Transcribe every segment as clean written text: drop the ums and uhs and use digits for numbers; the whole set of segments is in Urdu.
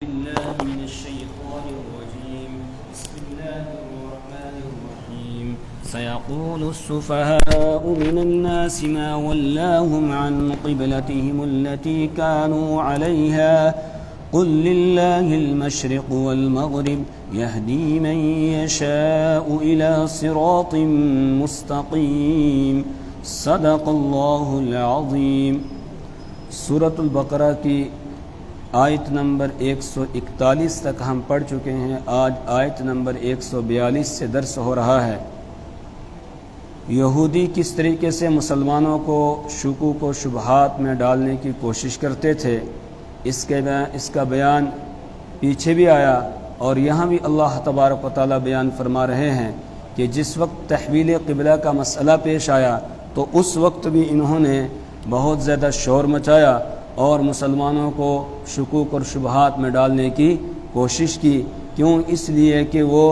بالله من الشيطان الرجيم. بسم الله الرحمن الرحيم. سيقول السفهاء من الناس ما ولاهم عن قبلتهم التي كانوا عليها قل لله المشرق والمغرب يهدي من يشاء إلى صراط مستقيم. صدق اللہ العظیم. سورۃ البقرہ کی آیت نمبر 141 تک ہم پڑھ چکے ہیں. آج آیت نمبر 142 سے درس ہو رہا ہے. یہودی کس طریقے سے مسلمانوں کو شکوک و شبہات میں ڈالنے کی کوشش کرتے تھے اس کا بیان پیچھے بھی آیا، اور یہاں بھی اللہ تبارک و تعالی بیان فرما رہے ہیں کہ جس وقت تحویل قبلہ کا مسئلہ پیش آیا تو اس وقت بھی انہوں نے بہت زیادہ شور مچایا اور مسلمانوں کو شکوک اور شبہات میں ڈالنے کی کوشش کی. کیوں؟ اس لیے کہ وہ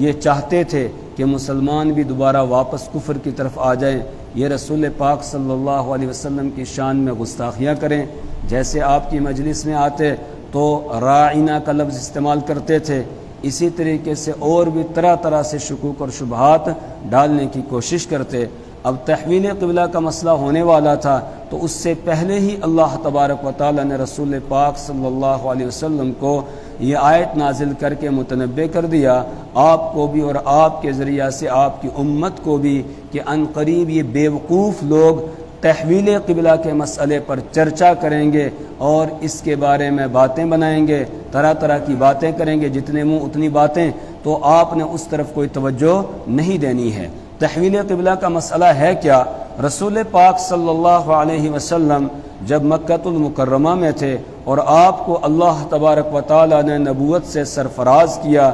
یہ چاہتے تھے کہ مسلمان بھی دوبارہ واپس کفر کی طرف آ جائیں، یہ رسول پاک صلی اللہ علیہ وسلم کی شان میں گستاخیاں کریں. جیسے آپ کی مجلس میں آتے تو راعینہ کا لفظ استعمال کرتے تھے، اسی طریقے سے اور بھی طرح طرح سے شکوک اور شبہات ڈالنے کی کوشش کرتے. اب تحویل قبلہ کا مسئلہ ہونے والا تھا تو اس سے پہلے ہی اللہ تبارک و تعالی نے رسول پاک صلی اللہ علیہ وسلم کو یہ آیت نازل کر کے متنبع کر دیا، آپ کو بھی اور آپ کے ذریعہ سے آپ کی امت کو بھی، کہ ان قریب یہ بیوقوف لوگ تحویل قبلہ کے مسئلے پر چرچا کریں گے اور اس کے بارے میں باتیں بنائیں گے، طرح طرح کی باتیں کریں گے، جتنے منہ اتنی باتیں. تو آپ نے اس طرف کوئی توجہ نہیں دینی ہے. تحویل قبلہ کا مسئلہ ہے کیا؟ رسول پاک صلی اللہ علیہ وسلم جب مکۃ المکرمہ میں تھے اور آپ کو اللہ تبارک و تعالی نے نبوت سے سرفراز کیا،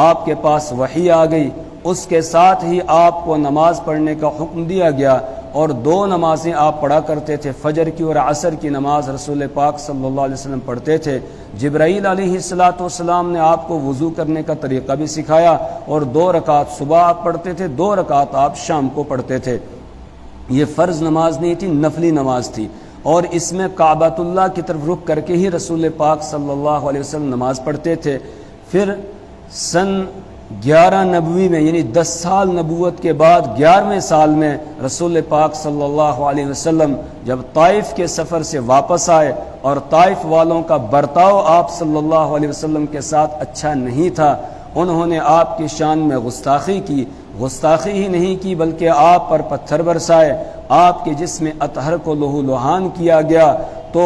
آپ کے پاس وحی آ گئی، اس کے ساتھ ہی آپ کو نماز پڑھنے کا حکم دیا گیا، اور دو نمازیں آپ پڑھا کرتے تھے، فجر کی اور عصر کی نماز رسول پاک صلی اللہ علیہ وسلم پڑھتے تھے. جبرائیل علیہ السلام نے آپ کو وضو کرنے کا طریقہ بھی سکھایا، اور 2 رکعت صبح آپ پڑھتے تھے، 2 رکعت آپ شام کو پڑھتے تھے. یہ فرض نماز نہیں تھی، نفلی نماز تھی، اور اس میں کعبۃ اللہ کی طرف رخ کر کے ہی رسول پاک صلی اللہ علیہ وسلم نماز پڑھتے تھے. پھر سن 11 نبوی میں، یعنی 10 سال نبوت کے بعد 11ویں سال میں رسول پاک صلی اللہ علیہ وسلم جب طائف کے سفر سے واپس آئے اور طائف والوں کا برتاؤ آپ صلی اللہ علیہ وسلم کے ساتھ اچھا نہیں تھا، انہوں نے آپ کی شان میں گستاخی کی. گستاخی ہی نہیں کی بلکہ آپ پر پتھر برسائے، آپ کے جسم اطہر کو لہو لہان کیا گیا. تو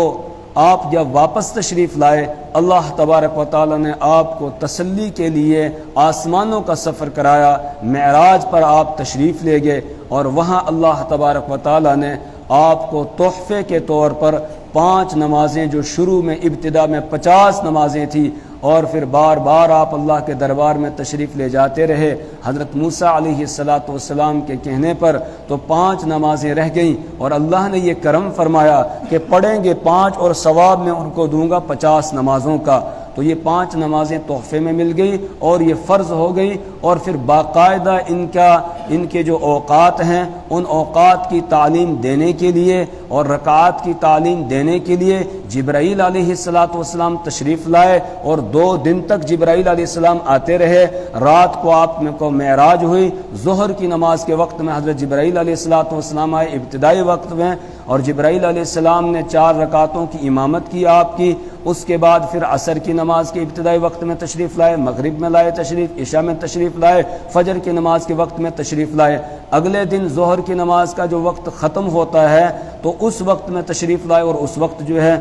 آپ جب واپس تشریف لائے، اللہ تبارک و تعالی نے آپ کو تسلی کے لیے آسمانوں کا سفر کرایا، معراج پر آپ تشریف لے گئے، اور وہاں اللہ تبارک و تعالی نے آپ کو تحفے کے طور پر 5 نمازیں، جو شروع میں ابتدا میں 50 نمازیں تھیں، اور پھر بار بار آپ اللہ کے دربار میں تشریف لے جاتے رہے. حضرت موسیٰ علیہ السلام کے کہنے پر تو 5 نمازیں رہ گئیں، اور اللہ نے یہ کرم فرمایا کہ پڑھیں گے 5 اور ثواب میں ان کو دوں گا 50 نمازوں کا. تو یہ 5 نمازیں تحفے میں مل گئی اور یہ فرض ہو گئی. اور پھر باقاعدہ ان کے جو اوقات ہیں، ان اوقات کی تعلیم دینے کے لیے اور رکعات کی تعلیم دینے کے لیے جبرائیل علیہ السلام تشریف لائے، اور 2 دن تک جبرائیل علیہ السلام آتے رہے. رات کو آپ میں کو معراج ہوئی، ظہر کی نماز کے وقت میں حضرت جبرائیل علیہ السلام آئے ابتدائی وقت میں، اور جبرائیل علیہ السلام نے 4 رکعتوں کی امامت کی آپ کی. اس کے بعد پھر عصر کی نماز کے ابتدائی وقت میں تشریف لائے، مغرب میں لائے تشریف، عشاء میں تشریف لائے، فجر کی نماز کے وقت میں تشریف لائے. اگلے دن ظہر کی نماز کا جو وقت ختم ہوتا ہے تو اس وقت میں تشریف لائے، اور اس وقت جو ہے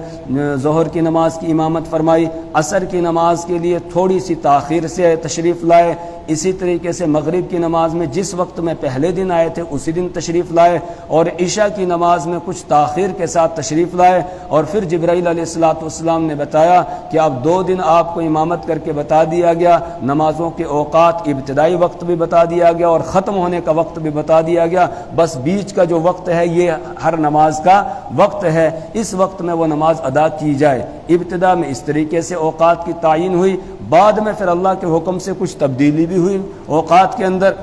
ظہر کی نماز کی امامت فرمائی. عصر کی نماز کے لیے تھوڑی سی تاخیر سے تشریف لائے. اسی طریقے سے مغرب کی نماز میں جس وقت میں پہلے دن آئے تھے اسی دن تشریف لائے، اور عشاء کی نماز میں کچھ تاخیر کے ساتھ تشریف لائے. اور پھر جبرائیل علیہ السلام نے بتایا کہ اب 2 دن آپ کو امامت کر کے بتا دیا گیا، نمازوں کے اوقات ابتدائی وقت بھی بتا دیا گیا اور ختم ہونے کا وقت بھی بتا دیا گیا، بس بیچ کا جو وقت ہے یہ ہر نماز کا وقت ہے، اس وقت میں وہ نماز ادا کی جائے. ابتدا میں اس طریقے سے اوقات کی تعین ہوئی، بعد میں پھر اللہ کے حکم سے کچھ تبدیلی بھی ہوئی اوقات کے اندر.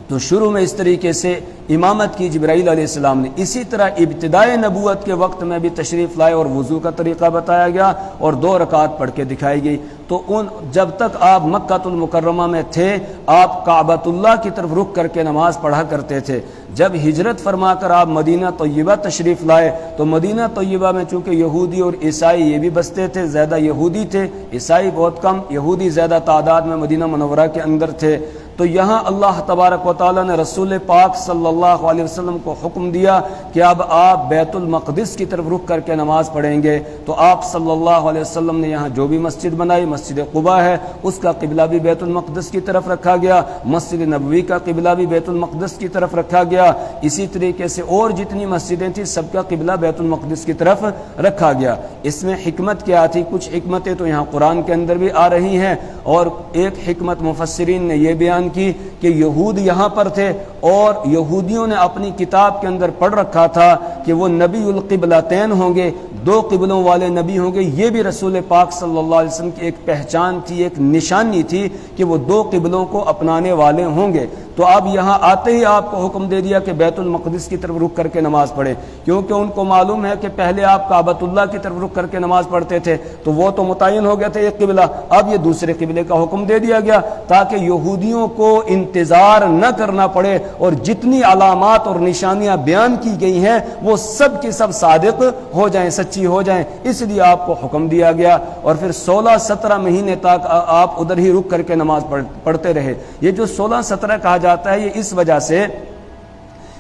تو شروع میں اس طریقے سے امامت کی جبرائیل علیہ السلام نے، اسی طرح ابتدائے نبوت کے وقت میں بھی تشریف لائے اور وضو کا طریقہ بتایا گیا اور 2 رکعت پڑھ کے دکھائی گئی۔ تو جب تک آپ مکہ المکرمہ میں تھے آپ کعبۃ اللہ کی طرف رخ کر کے نماز پڑھا کرتے تھے۔ جب ہجرت فرما کر آپ مدینہ طیبہ تشریف لائے تو مدینہ طیبہ میں چونکہ یہودی اور عیسائی یہ بھی بستے تھے، زیادہ یہودی تھے، عیسائی بہت کم، یہودی زیادہ تعداد میں مدینہ منورہ کے اندر تھے۔ تو یہاں اللہ تبارک و تعالیٰ نے رسول پاک صلی اللہ علیہ وسلم کو حکم دیا کہ اب آپ بیت المقدس کی طرف رخ کر کے نماز پڑھیں گے۔ تو آپ صلی اللہ علیہ وسلم نے یہاں جو بھی مسجد بنائی، مسجد قباء ہے، اس کا قبلہ بھی بیت المقدس کی طرف رکھا گیا، مسجد نبوی کا قبلہ بھی بیت المقدس کی طرف رکھا گیا، اسی طریقے سے اور جتنی مسجدیں تھیں سب کا قبلہ بیت المقدس کی طرف رکھا گیا۔ اس میں حکمت کیا تھی؟ کچھ حکمتیں تو یہاں قرآن کے اندر بھی آ رہی ہیں، اور ایک حکمت مفسرین نے یہ بیان کی کہ یہود یہاں پر تھے اور یہودیوں نے اپنی کتاب کے اندر پڑھ رکھا تھا کہ وہ نبی القبلتین ہوں گے، 2 قبلوں والے نبی ہوں گے۔ یہ بھی رسول پاک صلی اللہ علیہ وسلم کی ایک پہچان تھی، ایک نشانی تھی کہ وہ 2 قبلوں کو اپنانے والے ہوں گے۔ تو اب یہاں آتے ہی آپ کو حکم دے دیا کہ بیت المقدس کی طرف رخ کر کے نماز پڑھیں، کیونکہ ان کو معلوم ہے کہ پہلے آپ کعبۃ اللہ کی طرف رخ کر کے نماز پڑھتے تھے تو وہ تو متعین ہو گیا تھا ایک قبلہ، اب یہ دوسرے قبلے کا حکم دے دیا گیا تاکہ یہودیوں کو انتظار نہ کرنا پڑے اور جتنی علامات اور نشانیاں بیان کی گئی ہیں وہ سب کی سب صادق ہو جائیں، سچی ہو جائیں، اس لیے آپ کو حکم دیا گیا۔ اور پھر 16-17 مہینے تک آپ ادھر ہی رک کر کے نماز پڑھتے رہے۔ یہ جو 16-17 کہا جاتا ہے یہ اس وجہ سے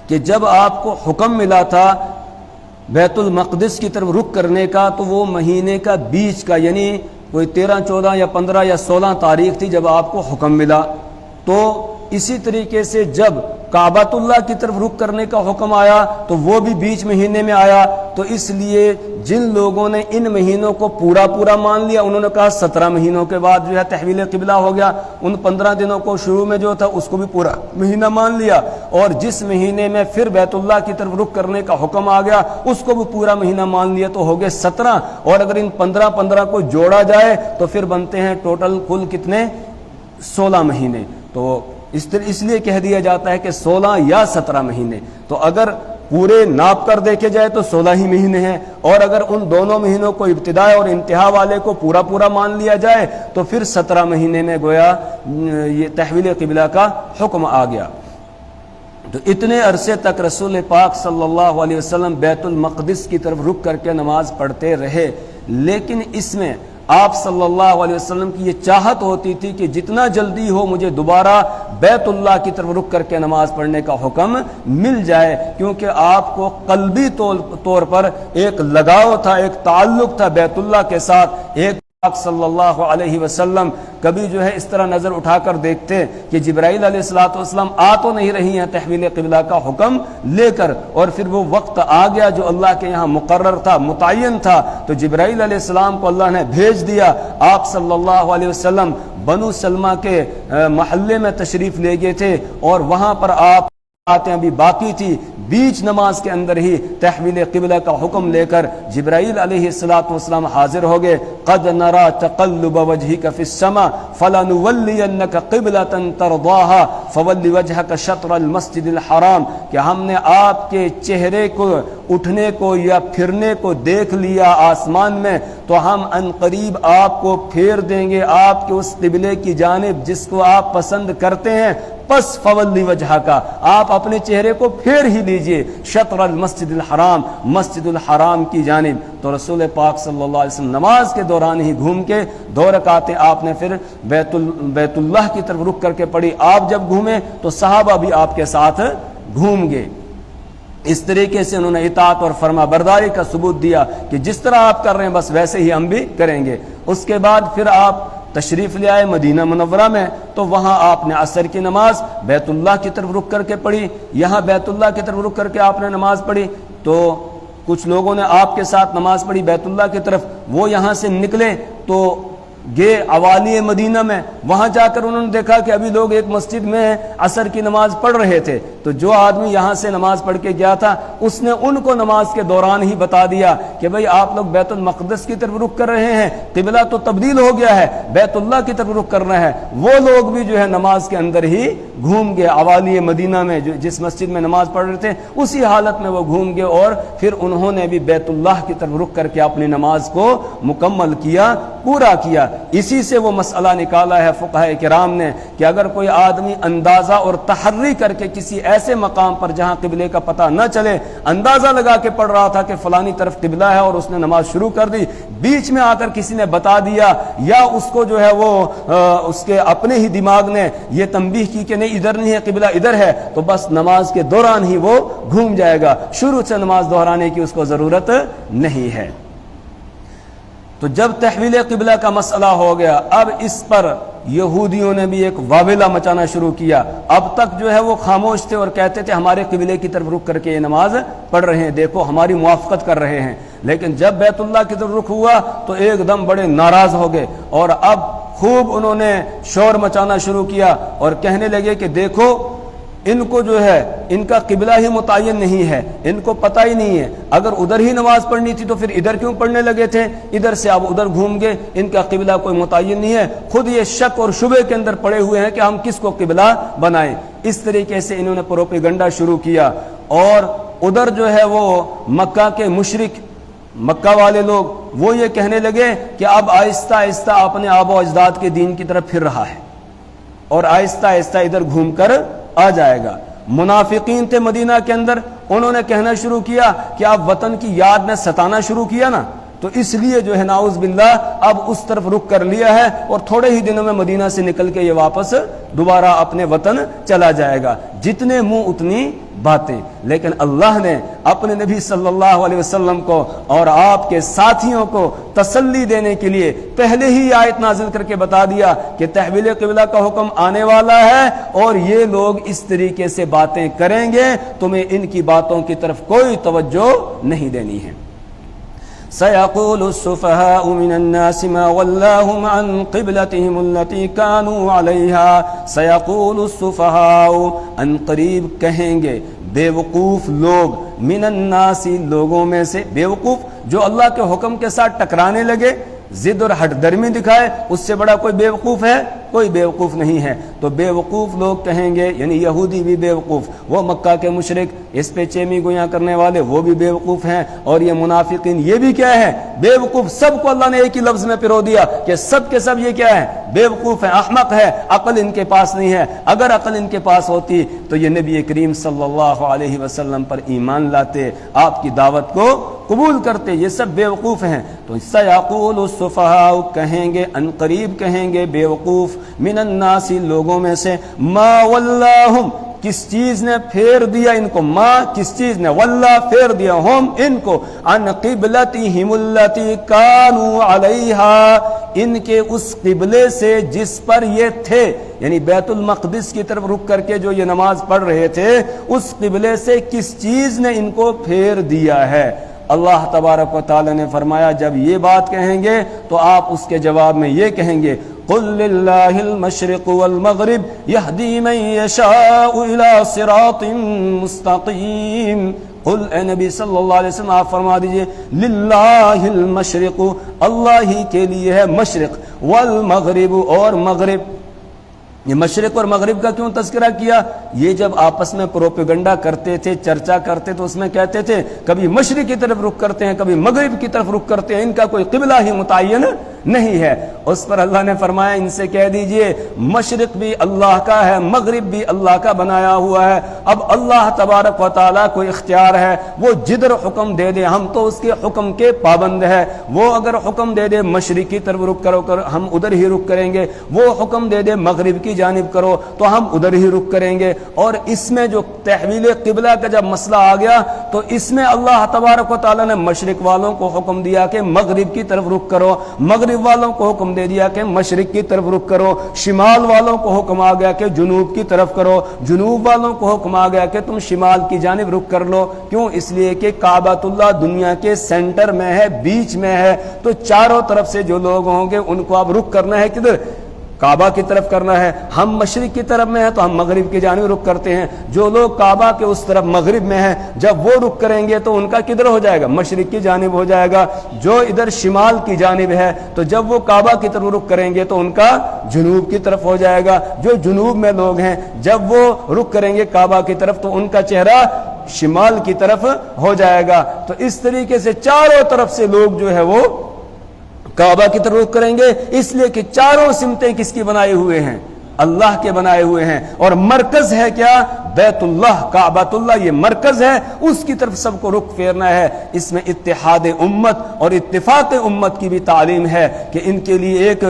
کہ جب آپ کو حکم ملا تھا بیت المقدس کی طرف رخ کرنے کا تو وہ مہینے کا بیچ کا، یعنی کوئی 13، 14 یا 15 یا 16 تاریخ تھی جب آپ کو حکم ملا۔ تو اسی طریقے سے جب کعبۃ اللہ کی طرف رخ کرنے کا حکم آیا تو وہ بھی بیچ مہینے میں آیا۔ تو اس لیے جن لوگوں نے ان مہینوں کو پورا مان لیا انہوں نے کہا 17 مہینوں کے بعد جو ہے تحویل قبلہ ہو گیا، ان 15 دنوں کو شروع میں جو تھا اس کو بھی پورا مہینہ مان لیا، اور جس مہینے میں پھر بیت اللہ کی طرف رخ کرنے کا حکم آ گیا اس کو بھی پورا مہینہ مان لیا، تو ہو گئے 17۔ اور اگر ان 15 کو جوڑا جائے تو پھر بنتے ہیں ٹوٹل کل کتنے؟ 16 مہینے۔ تو اس لیے کہہ دیا جاتا ہے کہ 16 یا 17 مہینے۔ تو اگر پورے ناپ کر دیکھے جائے تو 16 ہی مہینے ہیں، اور اگر ان دونوں مہینوں کو ابتدا اور انتہا والے کو پورا مان لیا جائے تو پھر 17 مہینے میں گویا یہ تحویل قبلہ کا حکم آ گیا۔ تو اتنے عرصے تک رسول پاک صلی اللہ علیہ وسلم بیت المقدس کی طرف رخ کر کے نماز پڑھتے رہے، لیکن اس میں آپ صلی اللہ علیہ وسلم کی یہ چاہت ہوتی تھی کہ جتنا جلدی ہو مجھے دوبارہ بیت اللہ کی طرف رخ کر کے نماز پڑھنے کا حکم مل جائے، کیونکہ آپ کو قلبی طور پر ایک لگاؤ تھا، ایک تعلق تھا بیت اللہ کے ساتھ۔ ایک صلی اللہ علیہ وسلم کبھی جو ہے اس طرح نظر اٹھا کر دیکھتے کہ جبرائیل علیہ السلام آ تو نہیں رہی ہیں تحویل قبلہ کا حکم لے کر، اور پھر وہ وقت آ گیا جو اللہ کے یہاں مقرر تھا، متعین تھا، تو جبرائیل علیہ السلام کو اللہ نے بھیج دیا۔ آپ صلی اللہ علیہ وسلم بنو سلمہ کے محلے میں تشریف لے گئے تھے اور وہاں پر آپ باتیں ابھی باقی تھی، بیچ نماز کے اندر ہی تحویل قبلہ کا حکم لے کر جبرائیل علیہ السلام حاضر ہو گئے۔ قد نرى تقلب وجهك في السماء فلنولينك قبلة ترضاها فول وجهك شطر المسجد الحرام، کہ ہم نے آپ کے چہرے کو اٹھنے کو یا پھرنے کو دیکھ لیا آسمان میں، تو ہم ان قریب آپ کو پھیر دیں گے آپ کے اس قبلے کی جانب جس کو آپ پسند کرتے ہیں، پس فولی وجہ کا آپ اپنے چہرے کو پھیر ہی لیجئے شطر المسجد الحرام، مسجد الحرام کی جانب۔ تو رسول پاک صلی اللہ علیہ وسلم نماز کے دوران ہی گھوم کے 2 رکعتیں آپ نے پھر بیت اللہ کی طرف رخ کر کے پڑھی۔ آپ جب گھومے تو صحابہ بھی آپ کے ساتھ گھوم گئے۔ اس طریقے سے انہوں نے اطاعت اور فرما برداری کا ثبوت دیا کہ جس طرح آپ کر رہے ہیں بس ویسے ہی ہم بھی کریں گے۔ اس کے بعد پھر آپ تشریف لے آئے مدینہ منورہ میں، تو وہاں آپ نے عصر کی نماز بیت اللہ کی طرف رخ کر کے پڑھی۔ یہاں بیت اللہ کی طرف رخ کر کے آپ نے نماز پڑھی تو کچھ لوگوں نے آپ کے ساتھ نماز پڑھی بیت اللہ کی طرف، وہ یہاں سے نکلے تو گئے اوالی مدینہ میں، وہاں جا کر انہوں نے دیکھا کہ ابھی لوگ ایک مسجد میں عصر کی نماز پڑھ رہے تھے، تو جو آدمی یہاں سے نماز پڑھ کے گیا تھا اس نے ان کو نماز کے دوران ہی بتا دیا کہ بھئی آپ لوگ بیت المقدس کی طرف رخ کر رہے ہیں، قبلہ تو تبدیل ہو گیا ہے، بیت اللہ کی طرف رخ کرنا ہے۔ وہ لوگ بھی جو ہے نماز کے اندر ہی گھوم گئے اوالی مدینہ میں، جس مسجد میں نماز پڑھ رہے تھے اسی حالت میں وہ گھوم گئے، اور پھر انہوں نے بھی بیت اللہ کی طرف رخ کر کے اپنی نماز کو مکمل کیا، پورا کیا۔ اسی سے وہ مسئلہ نکالا ہے فقہاء کرام نے کہ اگر کوئی آدمی اندازہ اور تحری کر کے کسی ایسے مقام پر جہاں قبلے کا پتہ نہ چلے اندازہ لگا کے پڑھ رہا تھا کہ فلانی طرف قبلہ ہے اور اس نے نماز شروع کر دی، بیچ میں آ کر کسی نے بتا دیا یا اس کو جو ہے وہ اس کے اپنے ہی دماغ نے یہ تنبیہ کی کہ نہیں ادھر نہیں ہے قبلہ ادھر ہے، تو بس نماز کے دوران ہی وہ گھوم جائے گا، شروع سے نماز دہرانے کی اس کو ضرورت نہیں ہے۔ تو جب تحویل قبلہ کا مسئلہ ہو گیا، اب اس پر یہودیوں نے بھی ایک واویلا مچانا شروع کیا۔ اب تک جو ہے وہ خاموش تھے اور کہتے تھے ہمارے قبلے کی طرف رخ کر کے یہ نماز پڑھ رہے ہیں، دیکھو ہماری موافقت کر رہے ہیں، لیکن جب بیت اللہ کی طرف رخ ہوا تو ایک دم بڑے ناراض ہو گئے اور اب خوب انہوں نے شور مچانا شروع کیا اور کہنے لگے کہ دیکھو ان کو جو ہے ان کا قبلہ ہی متعین نہیں ہے، ان کو پتہ ہی نہیں ہے، اگر ادھر ہی نماز پڑھنی تھی تو پھر ادھر کیوں پڑھنے لگے تھے، ادھر سے اب ادھر گھوم گئے، ان کا قبلہ کوئی متعین نہیں ہے، خود یہ شک اور شبے کے اندر پڑے ہوئے ہیں کہ ہم کس کو قبلہ بنائیں۔ اس طریقے سے انہوں نے پروپیگنڈا شروع کیا، اور ادھر جو ہے وہ مکہ کے مشرک، مکہ والے لوگ وہ یہ کہنے لگے کہ اب آہستہ آہستہ اپنے آبا و اجداد کے دین کی طرف پھر رہا ہے اور آہستہ آہستہ ادھر گھوم کر آ جائے گا۔ منافقین تھے مدینہ کے اندر، انہوں نے کہنا شروع کیا کہ آپ وطن کی یاد نے ستانا شروع کیا نا، تو اس لیے جو ہے نعوذ باللہ اب اس طرف رخ کر لیا ہے اور تھوڑے ہی دنوں میں مدینہ سے نکل کے یہ واپس دوبارہ اپنے وطن چلا جائے گا۔ جتنے منہ اتنی باتیں، لیکن اللہ نے اپنے نبی صلی اللہ علیہ وسلم کو اور آپ کے ساتھیوں کو تسلی دینے کے لیے پہلے ہی آیت نازل کر کے بتا دیا کہ تحویل قبلہ کا حکم آنے والا ہے اور یہ لوگ اس طریقے سے باتیں کریں گے، تمہیں ان کی باتوں کی طرف کوئی توجہ نہیں دینی ہے۔ سيقول السفهاء من الناس ما ولاهم عن قبلتهم التي كانوا عليها سيقول السفهاء ان قریب کہیں گے بے وقوف لوگ، من الناس لوگوں میں سے، بے وقوف جو اللہ کے حکم کے ساتھ ٹکرانے لگے، ضد اور ہٹ درمی دکھائے، اس سے بڑا کوئی بے وقوف ہے؟ کوئی بے وقوف نہیں ہے۔ تو بے وقوف لوگ کہیں گے، یعنی یہودی بھی بے وقوف، وہ مکہ کے مشرک، اس پہ چیمی گویاں کرنے والے وہ بھی بے وقوف ہیں، اور یہ منافقین یہ بھی کیا ہے؟ بے وقوف۔ سب کو اللہ نے ایک ہی لفظ میں پرو دیا کہ سب کے سب یہ کیا ہے؟ بے وقوف ہیں، احمق ہے، عقل ان کے پاس نہیں ہے۔ اگر عقل ان کے پاس ہوتی تو یہ نبی کریم صلی اللہ علیہ وسلم پر ایمان لاتے، آپ کی دعوت کو قبول کرتے۔ یہ سب بے وقوف ہیں۔ تو سیقول السفہاء کہیں گے، ان قریب کہیں گے بے وقوف، من الناس لوگوں میں سے، ما ولاہم کس چیز نے پھیر دیا ان کو، ما کس چیز نے، ولا پھیر دیا، ہم ان کو، عن قبلتہم التی کانوا علیہا ان کے اس قبلے سے جس پر یہ تھے، یعنی بیت المقدس کی طرف رک کر کے جو یہ نماز پڑھ رہے تھے اس قبلے سے کس چیز نے ان کو پھیر دیا ہے۔ اللہ تبارک و تعالی نے فرمایا جب یہ بات کہیں گے تو آپ اس کے جواب میں یہ کہیں گے، قل للہ المشرق والمغرب یہدی من یشاء الی صراط مستقیم۔ قل اے نبی صلی اللہ علیہ وسلم آپ فرما دیجئے، للہ المشرق اللہ ہی کے لیے ہے مشرق، والمغرب اور مغرب۔ یہ مشرق اور مغرب کا کیوں تذکرہ کیا؟ یہ جب آپس میں پروپیگنڈا کرتے تھے، چرچا کرتے تو اس میں کہتے تھے کبھی مشرق کی طرف رخ کرتے ہیں، کبھی مغرب کی طرف رخ کرتے ہیں، ان کا کوئی قبلہ ہی متعین نہیں ہے۔ اس پر اللہ نے فرمایا ان سے کہہ دیجئے مشرق بھی اللہ کا ہے، مغرب بھی اللہ کا بنایا ہوا ہے۔ اب اللہ تبارک و تعالیٰ کو اختیار ہے، وہ جدھر حکم دے دے ہم تو اس کے حکم کے پابند ہے۔ وہ اگر حکم دے دے مشرق کی طرف رخ کرو ہم ادھر ہی رخ کریں گے، وہ حکم دے دے مغرب کی جانب کرو تو ہم ادھر ہی رخ کریں گے۔ اور اس میں جو تحویل قبلہ کا جب مسئلہ آ گیا تو اس میں اللہ تبارک و تعالیٰ نے مشرق والوں کو حکم دیا کہ مغرب کی طرف رخ کرو، مغرب مغرب والوں کو حکم دے دیا کہ مشرق کی طرف رخ کرو، شمال والوں کو حکم آ گیا کہ جنوب کی طرف کرو، جنوب والوں کو حکم آ گیا کہ تم شمال کی جانب رخ کر لو۔ کیوں؟ اس لیے کہ کعبۃ اللہ دنیا کے سینٹر میں ہے، بیچ میں ہے، تو چاروں طرف سے جو لوگ ہوں گے ان کو اب رخ کرنا ہے کدھر؟ کعبہ کی طرف کرنا ہے۔ ہم مشرق کی طرف میں ہیں تو ہم مغرب کی جانب رخ کرتے ہیں، جو لوگ کعبہ کے اس طرف مغرب میں ہیں جب وہ رخ کریں گے تو ان کا کدھر ہو جائے گا؟ مشرق کی جانب ہو جائے گا۔ جو ادھر شمال کی جانب ہے تو جب وہ کعبہ کی طرف رخ کریں گے تو ان کا جنوب کی طرف ہو جائے گا۔ جو جنوب میں لوگ ہیں جب وہ رخ کریں گے کعبہ کی طرف تو ان کا چہرہ شمال کی طرف ہو جائے گا۔ تو اس طریقے سے چاروں طرف سے لوگ جو ہے وہ کعبہ کی طرف رخ کریں گے، اس لیے کہ چاروں سمتیں کس کی بنائے ہوئے ہیں؟ اللہ کے بنائے ہوئے ہیں، اور مرکز ہے کیا؟ بیت اللہ، کعبۃ اللہ، یہ مرکز ہے، اس کی طرف سب کو رخ پھیرنا ہے۔ اس میں اتحاد امت اور اتفاق امت کی بھی تعلیم ہے کہ ان کے لیے ایک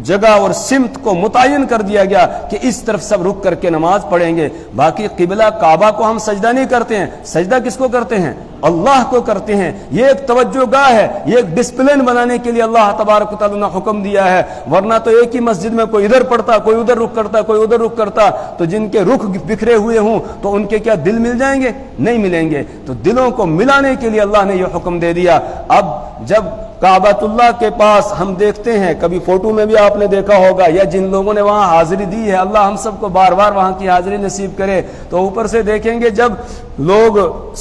جگہ اور سمت کو متعین کر دیا گیا کہ اس طرف سب رخ کر کے نماز پڑھیں گے۔ باقی قبلہ کعبہ کو ہم سجدہ نہیں کرتے ہیں، سجدہ کس کو کرتے ہیں؟ اللہ کو کرتے ہیں۔ یہ ایک توجہ گاہ ہے، یہ ایک ڈسپلن بنانے کے لیے اللہ تبارک و تعالیٰ نے حکم دیا ہے، ورنہ تو ایک ہی مسجد میں کوئی ادھر پڑھتا، کوئی ادھر رخ کرتا، کوئی ادھر رخ کرتا، تو جن کے رخ بکھرے ہوئے ہوں تو ان کے کیا دل مل جائیں گے؟ نہیں ملیں گے۔ تو دلوں کو ملانے کے لیے اللہ نے یہ حکم دے دیا۔ اب جب کعبۃ اللہ کے پاس ہم دیکھتے ہیں، کبھی فوٹو میں بھی آپ نے دیکھا ہوگا، یا جن لوگوں نے وہاں حاضری دی ہے، اللہ ہم سب کو بار بار وہاں کی حاضری نصیب کرے، تو اوپر سے دیکھیں گے جب لوگ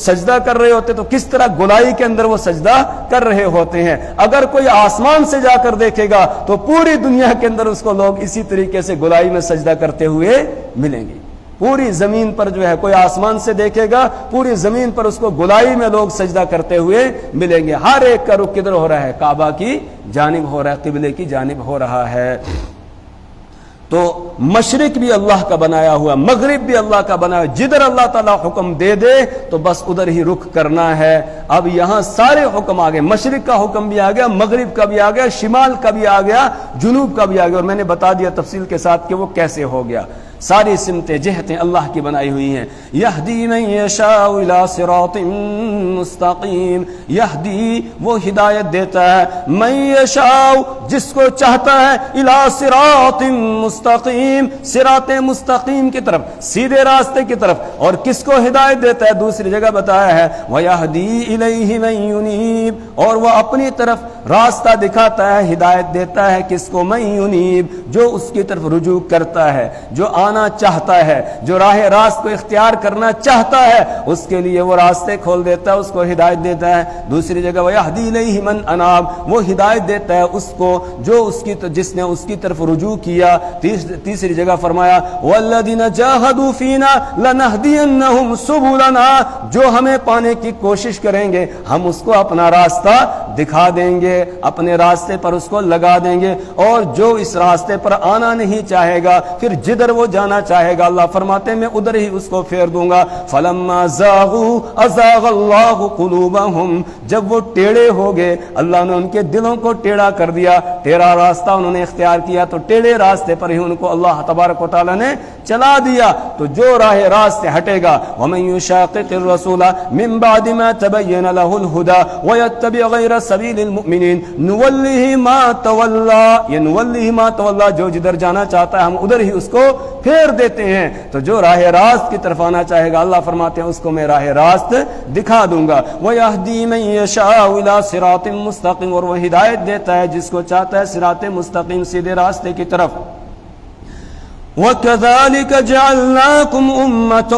سجدہ کر رہے ہوتے تو کس طرح گولائی کے اندر وہ سجدہ کر رہے ہوتے ہیں۔ اگر کوئی آسمان سے جا کر دیکھے گا تو پوری دنیا کے اندر اس کو لوگ اسی طریقے سے گولائی میں سجدہ کرتے ہوئے ملیں گے۔ پوری زمین پر جو ہے کوئی آسمان سے دیکھے گا، پوری زمین پر اس کو گولائی میں لوگ سجدہ کرتے ہوئے ملیں گے۔ ہر ایک کا رخ کدھر ہو رہا ہے؟ کعبہ کی جانب ہو رہا ہے، قبلے کی جانب ہو رہا ہے۔ تو مشرق بھی اللہ کا بنایا ہوا، مغرب بھی اللہ کا بنایا ہوا، جدھر اللہ تعالیٰ حکم دے دے تو بس ادھر ہی رخ کرنا ہے۔ اب یہاں سارے حکم آ گئے، مشرق کا حکم بھی آ گیا، مغرب کا بھی آ گیا، شمال کا بھی آ گیا، جنوب کا بھی آ گیا، اور میں نے بتا دیا تفصیل کے ساتھ کہ وہ کیسے ہو گیا۔ ساری سمتیں جہتیں اللہ کی بنائی ہوئی ہیں۔ یہدی من یشاء الی صراط مستقیم، یہدی وہ ہدایت دیتا ہے، من یشاء جس کو چاہتا ہے، الی صراط مستقیم صراط مستقیم کی طرف، سیدھے راستے کی طرف۔ اور کس کو ہدایت دیتا ہے؟ دوسری جگہ بتایا ہے وَيَهْدِي إِلَيْهِ مَن يُنِيبُ، اور وہ اپنی طرف راستہ دکھاتا ہے، ہدایت دیتا ہے کس کو؟ من يُنِيبُ، جو اس کی طرف رجوع کرتا ہے، جو آنا چاہتا ہے، جو راہ راست کو اختیار کرنا چاہتا ہے، اس کے لیے وہ راستے کھول دیتا ہے، اس کو ہدایت دیتا ہے۔ دوسری جگہ وَيَهْدِي إِلَيْهِ مَنْ أَنَابَ، وہ ہدایت دیتا ہے اس کو جو جس نے اس کی طرف رجوع کیا۔ تیسری جگہ فرمایا وَالَّذِينَ جَاهَدُوا فِينَا لَنَهْدِيَنَّهُمْ سُبُلَنَا، جو ہمیں پانے کی کوشش کریں گے ہم اس کو اپنا راستہ دکھا دیں گے، اپنے راستے پر اس کو لگا دیں گے، اور جو اس راستے پر آنا نہیں چاہے گا پھر جدھر وہ جانا چاہے گا اللہ فرماتے ہیں میں ادھر ہی اس کو پھیر دوں گا۔ فَلَمَّا زَاغُوا أَزَاغَ اللَّهُ قُلُوبَهُمْ، جب وہ ٹیڑے ہو گئے اللہ نے ان کے دلوں کو ٹیڑھا کر دیا، ٹیڑھا راستہ انہوں نے اختیار کیا تو ٹیڑھے راستے پر ہی ان کو اللہ تبارک و تعالی نے چلا دیا۔ تو جو راہ راست ہٹے گا وَمَن يُشَاقِقِ الرَّسُولَ مِن بَعْدِ مَا تَبَيَّنَ لَهُ الْهُدَى وَيَتَّبِعْ غَيْرَ سَبِيلِ الْمُؤْمِنِينَ نُوَلِّهِ مَا تَوَلَّى، یہ نُوَلِّهِ مَا تَوَلَّى، جو جدھر جانا چاہتا ہے ہم ادھر ہی اس کو پھیر دیتے ہیں۔ تو جو راہ راست کی طرف آنا چاہے گا اللہ فرماتے ہیں اس کو میں راہ راست دکھا دوں گا۔ وَيَهْدِي مَن يَشَاءُ إِلَى صِرَاطٍ مُسْتَقِيمٍ، اور وہ ہدایت دیتا ہے جس کو چاہتا ہے صراط مستقیم سیدھے راستے کی طرف۔ وَكَذَلِكَ جَعَلْنَاكُمْ أُمَّةً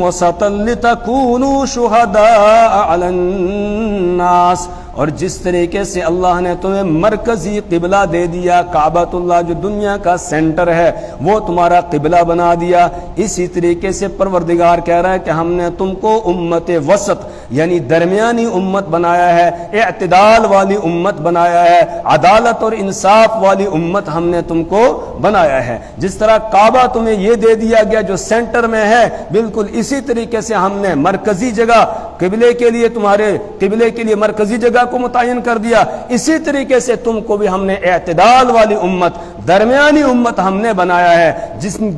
وَسَطًا لِتَكُونُوا شُهَدَاءَ عَلَى النَّاسِ، اور جس طریقے سے اللہ نے تمہیں مرکزی قبلہ دے دیا، کعبۃ اللہ جو دنیا کا سینٹر ہے وہ تمہارا قبلہ بنا دیا، اسی طریقے سے پروردگار کہہ رہا ہے کہ ہم نے تم کو امت وسط یعنی درمیانی امت بنایا ہے، اعتدال والی امت بنایا ہے، عدالت اور انصاف والی امت ہم نے تم کو بنایا ہے۔ جس طرح کعبہ تمہیں یہ دے دیا گیا جو سینٹر میں ہے، بالکل اسی طریقے سے ہم نے مرکزی جگہ قبلے کے لیے، تمہارے قبلے کے لیے مرکزی جگہ جگہ کو متعین کر دیا، اسی طریقے سے تم کو بھی ہم نے اعتدال والی امت، درمیانی امت ہم نے بنایا ہے،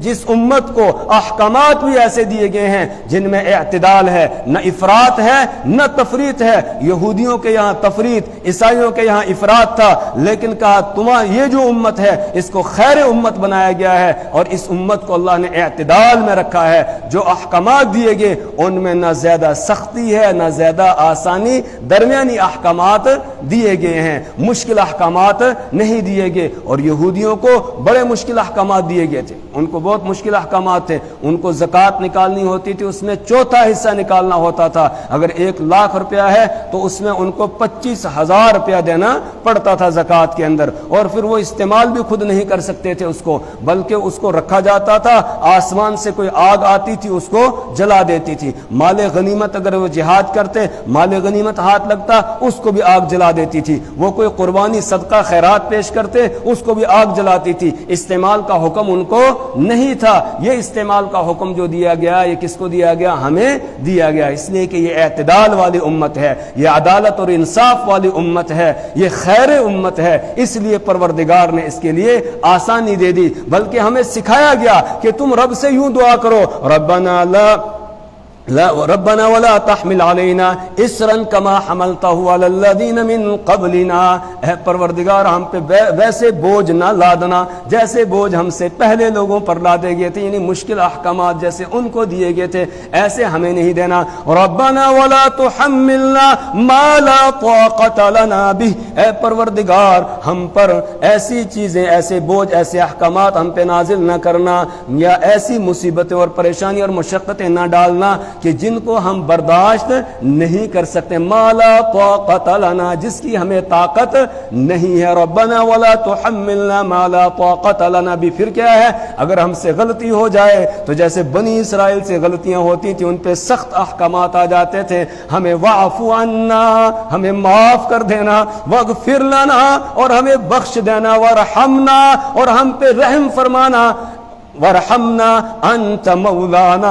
جس امت کو احکامات بھی ایسے دیے گئے ہیں جن میں اعتدال ہے، نہ افراط ہے نہ تفریط ہے۔ یہودیوں کے یہاں تفریط، عیسائیوں کے یہاں افراط تھا، لیکن کہا تمہاری یہ جو امت ہے اس کو خیر امت بنایا گیا ہے، اور اس امت کو اللہ نے اعتدال میں رکھا ہے۔ جو احکامات دیے گئے ان میں نہ زیادہ سختی ہے نہ زیادہ آسانی، درمیانی احکامات دیے گئے ہیں، مشکل احکامات نہیں دیے گئے۔ اور یہودیوں کو بڑے مشکل احکامات دیے گئے تھے، ان کو بہت مشکل احکامات تھے۔ ان کو زکوٰۃ نکالنی ہوتی تھی، اس میں چوتھا حصہ نکالنا ہوتا تھا۔ اگر 1,00,000 روپیہ ہے تو اس میں ان کو 25,000 روپیہ دینا پڑتا تھا زکوٰۃ کے اندر، اور پھر وہ استعمال بھی خود نہیں کر سکتے تھے اس کو، بلکہ اس کو رکھا جاتا تھا، آسمان سے کوئی آگ آتی تھی اس کو جلا دیتی تھی۔ مال غنیمت اگر وہ جہاد کرتے، مال غنیمت ہاتھ لگتا اس کو بھی آگ جلا دیتی تھی۔ وہ کوئی قربانی صدقہ خیرات پیش کرتے اس کو بھی آگ جلاتی تھی۔ استعمال کا حکم ان کو نہیں تھا۔ یہ استعمال کا حکم جو دیا گیا یہ کس کو دیا گیا؟ ہمیں دیا گیا، اس لیے کہ یہ اعتدال والی امت ہے، یہ عدالت اور انصاف والی امت ہے، یہ خیر امت ہے، اس لیے پروردگار نے اس کے لیے آسانی دے دی۔ بلکہ ہمیں سکھایا گیا کہ تم رب سے یوں دعا کرو، ربنا ولا تحمل علينا اسرا كما حملته على الذين من قبلنا، اے پروردگار ہم پہ ویسے بوجھ نہ لادنا جیسے بوجھ ہم سے پہلے لوگوں پر لادے گئے تھے، یعنی مشکل احکامات جیسے ان کو دیے گئے تھے ایسے ہمیں نہیں دینا۔ ربنا ولا تحملنا ما لا طاقة لنا به، اے پروردگار ہم پر ایسی چیزیں، ایسے بوجھ، ایسے احکامات ہم پہ نازل نہ کرنا، یا ایسی مصیبتیں اور پریشانی اور مشقتیں نہ ڈالنا کہ جن کو ہم برداشت نہیں کر سکتے، ما لا طاقت لنا، جس کی ہمیں طاقت نہیں ہے۔ ربنا ولا تحملنا ما لا طاقت لنا بھی پھر کیا ہے؟ اگر ہم سے غلطی ہو جائے تو جیسے بنی اسرائیل سے غلطیاں ہوتی تھیں، ان پہ سخت احکامات آ جاتے تھے، ہمیں واعف عنا، ہمیں معاف کر دینا، واغفر لنا، اور ہمیں بخش دینا، وارحمنا، اور ہم پہ رحم فرمانا، ورحمنا انت مولانا،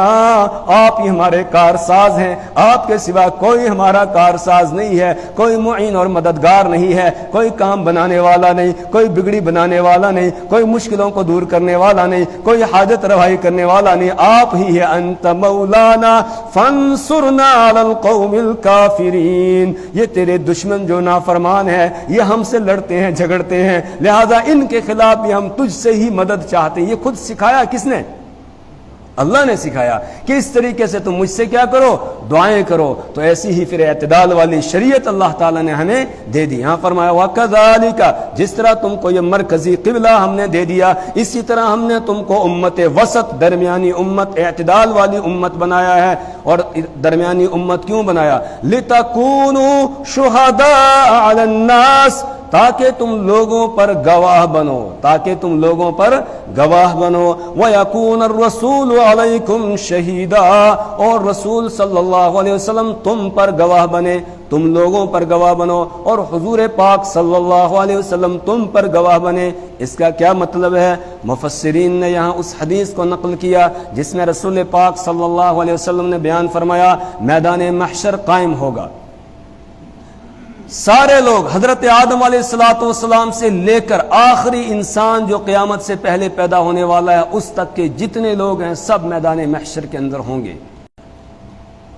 آپ ہی ہمارے کارساز ہیں، آپ کے سوا کوئی ہمارا کارساز نہیں ہے، کوئی معین اور مددگار نہیں ہے، کوئی کام بنانے والا نہیں، کوئی بگڑی بنانے والا نہیں، کوئی مشکلوں کو دور کرنے والا نہیں، کوئی حاجت روائی کرنے والا نہیں، آپ ہی ہے۔ انت مولانا فانصرنا علی القوم الکافرین، یہ تیرے دشمن جو نافرمان ہیں یہ ہم سے لڑتے ہیں، جھگڑتے ہیں، لہذا ان کے خلاف بھی ہم تجھ سے ہی مدد چاہتے ہیں۔ یہ خود سکھایا کس نے؟ اللہ نے سکھایا کہ اس طریقے سے تم مجھ سے کیا کرو؟ دعائیں کرو۔ تو ایسی ہی پھر اعتدال والی شریعت اللہ تعالیٰ نے ہمیں دے دی۔ یہاں فرمایا وَكَذَلِكَ، جس طرح تم کو یہ مرکزی قبلہ ہم نے دے دیا، اسی طرح ہم نے تم کو امت وسط، درمیانی امت، اعتدال والی امت بنایا ہے۔ اور درمیانی امت کیوں بنایا؟ لِتَكُونُوا شُهَدَاءَ عَلَى النَّاسِ، تاکہ تم لوگوں پر گواہ بنو، تاکہ تم لوگوں پر گواہ بنو۔ وَيَكُونَ الرَّسُولُ عَلَيْكُمْ شَهِيدًا، اور رسول صلی اللہ علیہ وسلم تم پر گواہ بنے، تم لوگوں پر گواہ بنو، اور حضور پاک صلی اللہ علیہ وسلم تم پر گواہ بنے۔ اس کا کیا مطلب ہے؟ مفسرین نے یہاں اس حدیث کو نقل کیا جس میں رسول پاک صلی اللہ علیہ وسلم نے بیان فرمایا میدان محشر قائم ہوگا، سارے لوگ حضرت آدم علیہ السلام سے لے کر آخری انسان جو قیامت سے پہلے پیدا ہونے والا ہے اس تک کے جتنے لوگ ہیں سب میدان محشر کے اندر ہوں گے۔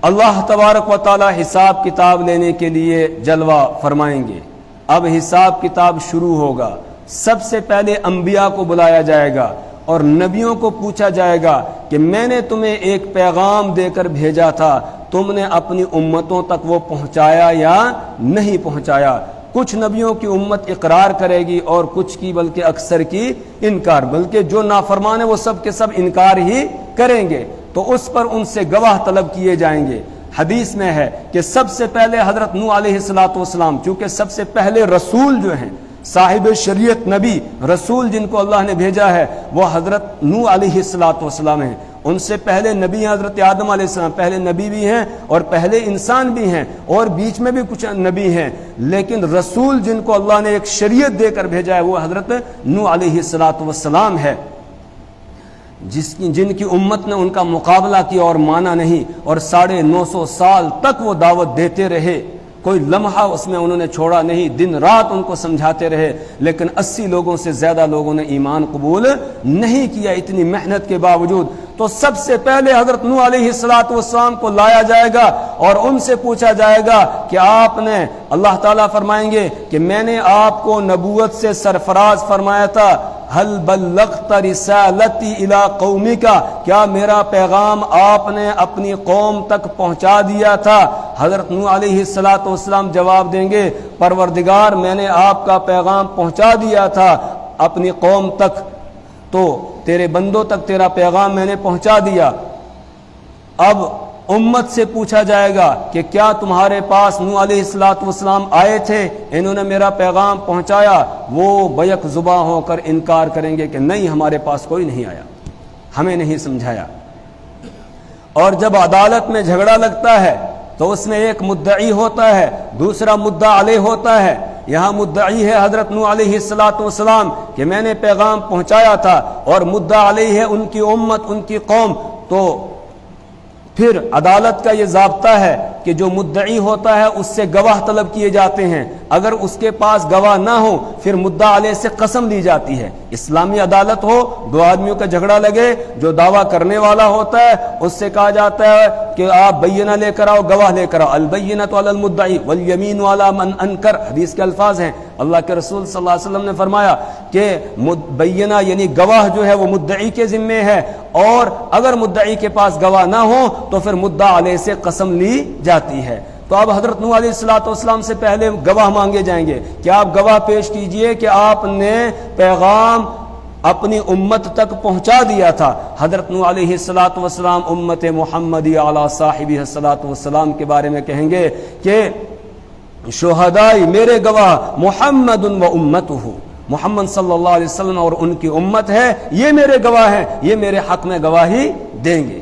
اللہ تبارک و تعالی حساب کتاب لینے کے لیے جلوہ فرمائیں گے۔ اب حساب کتاب شروع ہوگا، سب سے پہلے انبیاء کو بلایا جائے گا اور نبیوں کو پوچھا جائے گا کہ میں نے تمہیں ایک پیغام دے کر بھیجا تھا، تم نے اپنی امتوں تک وہ پہنچایا یا نہیں پہنچایا؟ کچھ نبیوں کی امت اقرار کرے گی اور کچھ کی بلکہ اکثر کی انکار، بلکہ جو نافرمان ہے وہ سب کے سب انکار ہی کریں گے۔ تو اس پر ان سے گواہ طلب کیے جائیں گے۔ حدیث میں ہے کہ سب سے پہلے حضرت نوح علیہ السلام، چونکہ سب سے پہلے رسول جو ہیں، صاحب شریعت نبی رسول جن کو اللہ نے بھیجا ہے وہ حضرت نوح علیہ السلام ہیں۔ ان سے پہلے نبی حضرت آدم علیہ السلام، پہلے نبی بھی ہیں اور پہلے انسان بھی ہیں، اور بیچ میں بھی کچھ نبی ہیں، لیکن رسول جن کو اللہ نے ایک شریعت دے کر بھیجا ہے وہ حضرت نوح علیہ السلام ہے، جن کی امت نے ان کا مقابلہ کیا اور مانا نہیں، اور 950 سال تک وہ دعوت دیتے رہے۔ کوئی لمحہ اس میں انہوں نے چھوڑا نہیں، دن رات ان کو سمجھاتے رہے، لیکن 80 لوگوں سے زیادہ لوگوں نے ایمان قبول نہیں کیا اتنی محنت کے باوجود۔ تو سب سے پہلے حضرت نوح علیہ السلام کو لایا جائے گا اور ان سے پوچھا جائے گا کہ آپ نے، اللہ تعالیٰ فرمائیں گے کہ میں نے آپ کو نبوت سے سرفراز فرمایا تھا، حل بلغت رسالتی الی قومک، کیا میرا پیغام آپ نے اپنی قوم تک پہنچا دیا تھا؟ حضرت نوح علیہ السلام جواب دیں گے، پروردگار میں نے آپ کا پیغام پہنچا دیا تھا اپنی قوم تک، تو تیرے بندوں تک تیرا پیغام میں نے پہنچا دیا۔ اب امت سے پوچھا جائے گا کہ کیا تمہارے پاس نوح علیہ السلام آئے تھے، انہوں نے میرا پیغام پہنچایا؟ وہ بیک زباں ہو کر انکار کریں گے کہ نہیں، ہمارے پاس کوئی نہیں آیا، ہمیں نہیں سمجھایا۔ اور جب عدالت میں جھگڑا لگتا ہے تو اس میں ایک مدعی ہوتا ہے، دوسرا مدعا علیہ ہوتا ہے۔ یہاں مدعی ہے حضرت نوح علیہ السلام کہ میں نے پیغام پہنچایا تھا، اور مدعا علیہ ہے ان کی امت، ان کی قوم۔ تو پھر عدالت کا یہ ضابطہ ہے کہ جو مدعی ہوتا ہے اس سے گواہ طلب کیے جاتے ہیں، اگر اس کے پاس گواہ نہ ہو پھر مدعا علیہ سے قسم لی جاتی ہے۔ اسلامی عدالت ہو، دو آدمیوں کا جھگڑا لگے، جو دعویٰ کرنے والا ہوتا ہے اس سے کہا جاتا ہے کہ آپ بینہ لے کر آؤ، گواہ لے کر آؤ، البینۃ علی المدعی والیمین علی من انکر، حدیث کے الفاظ ہیں۔ اللہ کے رسول صلی اللہ علیہ وسلم نے فرمایا کہ بینہ یعنی گواہ جو ہے وہ مدعی کے ذمے ہے، اور اگر مدعی کے پاس گواہ نہ ہو تو پھر مدعا علیہ سے قسم لی جاتی ہے۔ تو اب حضرت نوح علیہ السلام سے پہلے گواہ مانگے جائیں گے کہ آپ گواہ پیش کیجئے کہ آپ نے پیغام اپنی امت تک پہنچا دیا تھا۔ حضرت نوح علیہ السلام امت محمدی علی صاحبہ السلام کے بارے میں کہیں گے کہ شہدائی میرے گواہ محمد و امتہ، محمد صلی اللہ علیہ وسلم اور ان کی امت ہے، یہ میرے گواہ ہیں، یہ میرے حق میں گواہی دیں گے۔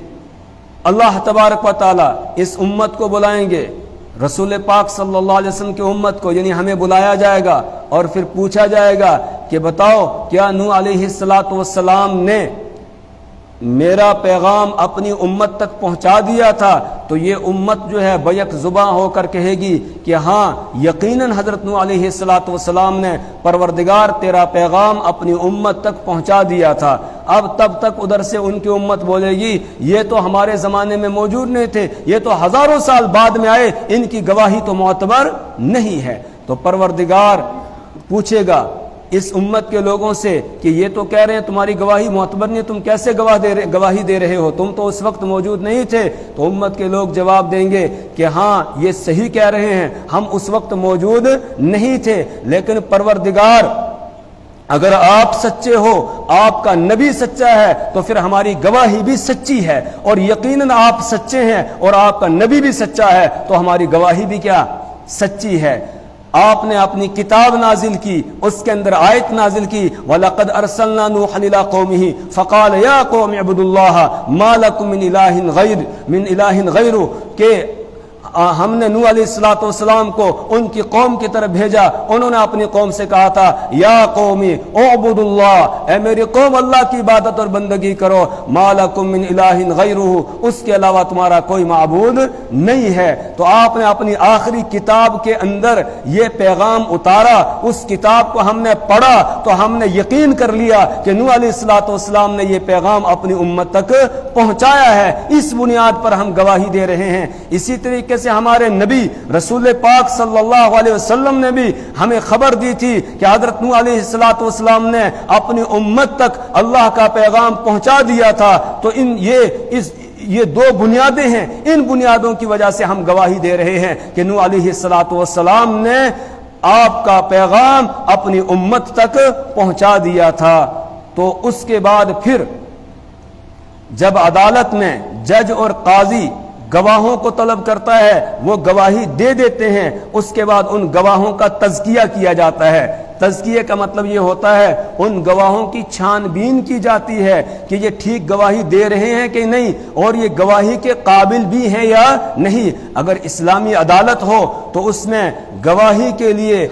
اللہ تبارک و تعالی اس امت کو بلائیں گے، رسول پاک صلی اللہ علیہ وسلم کی امت کو، یعنی ہمیں بلایا جائے گا اور پھر پوچھا جائے گا کہ بتاؤ کیا نوح علیہ السلام نے میرا پیغام اپنی امت تک پہنچا دیا تھا؟ تو یہ امت جو ہے بیک زباں ہو کر کہے گی کہ ہاں یقیناً حضرت نوح علیہ السلام نے پروردگار تیرا پیغام اپنی امت تک پہنچا دیا تھا۔ اب تب تک ادھر سے ان کی امت بولے گی یہ تو ہمارے زمانے میں موجود نہیں تھے، یہ تو ہزاروں سال بعد میں آئے، ان کی گواہی تو معتبر نہیں ہے۔ تو پروردگار پوچھے گا اس امت کے لوگوں سے کہ یہ تو کہہ رہے ہیں تمہاری گواہی معتبر نہیں، تم کیسے گواہی دے رہے ہو، تم تو اس وقت موجود نہیں تھے؟ تو امت کے لوگ جواب دیں گے کہ ہاں یہ صحیح کہہ رہے ہیں، ہم اس وقت موجود نہیں تھے، لیکن پروردگار اگر آپ سچے ہو، آپ کا نبی سچا ہے تو پھر ہماری گواہی بھی سچی ہے، اور یقیناً آپ سچے ہیں اور آپ کا نبی بھی سچا ہے تو ہماری گواہی بھی کیا سچی ہے۔ آپ نے اپنی کتاب نازل کی، اس کے اندر آیت نازل کی، وَلَقَدْ أَرْسَلْنَا نُوحًا إِلَىٰ قَوْمِهِ فَقَالَ يَا قَوْمِ اعْبُدُوا اللَّهَ مَا لَكُم مِّنْ إِلَٰهٍ غَيْرُهُ، کہ ہم نے نوح علیہ السلام کو ان کی قوم کی طرف بھیجا، انہوں نے اپنی قوم سے کہا تھا یا قومی اعبدوا اللہ، اے میری قوم اللہ کی عبادت اور بندگی کرو، ما لکم من الہ غیرہ، اس کے علاوہ تمہارا کوئی معبود نہیں ہے۔ تو آپ نے اپنی آخری کتاب کے اندر یہ پیغام اتارا، اس کتاب کو ہم نے پڑھا تو ہم نے یقین کر لیا کہ نوح علیہ السلام نے یہ پیغام اپنی امت تک پہنچایا ہے، اس بنیاد پر ہم گواہی دے رہے ہیں۔ اسی طریقے سے ہمارے نبی رسول پاک صلی اللہ علیہ وسلم نے بھی ہمیں خبر دی تھی کہ حضرت نوح علیہ السلام نے اپنی امت تک اللہ کا پیغام پہنچا دیا تھا۔ تو یہ دو بنیادیں ہیں، ان بنیادوں کی وجہ سے ہم گواہی دے رہے ہیں کہ نوح علیہ السلام نے آپ کا پیغام اپنی امت تک پہنچا دیا تھا۔ تو اس کے بعد پھر جب عدالت میں جج اور قاضی گواہوں کو طلب کرتا ہے، وہ گواہی دے دیتے ہیں، اس کے بعد ان گواہوں کا تزکیہ کیا جاتا ہے۔ تزکیے کا مطلب یہ ہوتا ہے ان گواہوں کی چھان بین کی جاتی ہے کہ یہ ٹھیک گواہی دے رہے ہیں کہ نہیں، اور یہ گواہی کے قابل بھی ہیں یا نہیں۔ اگر اسلامی عدالت ہو تو اس میں گواہی کے لیے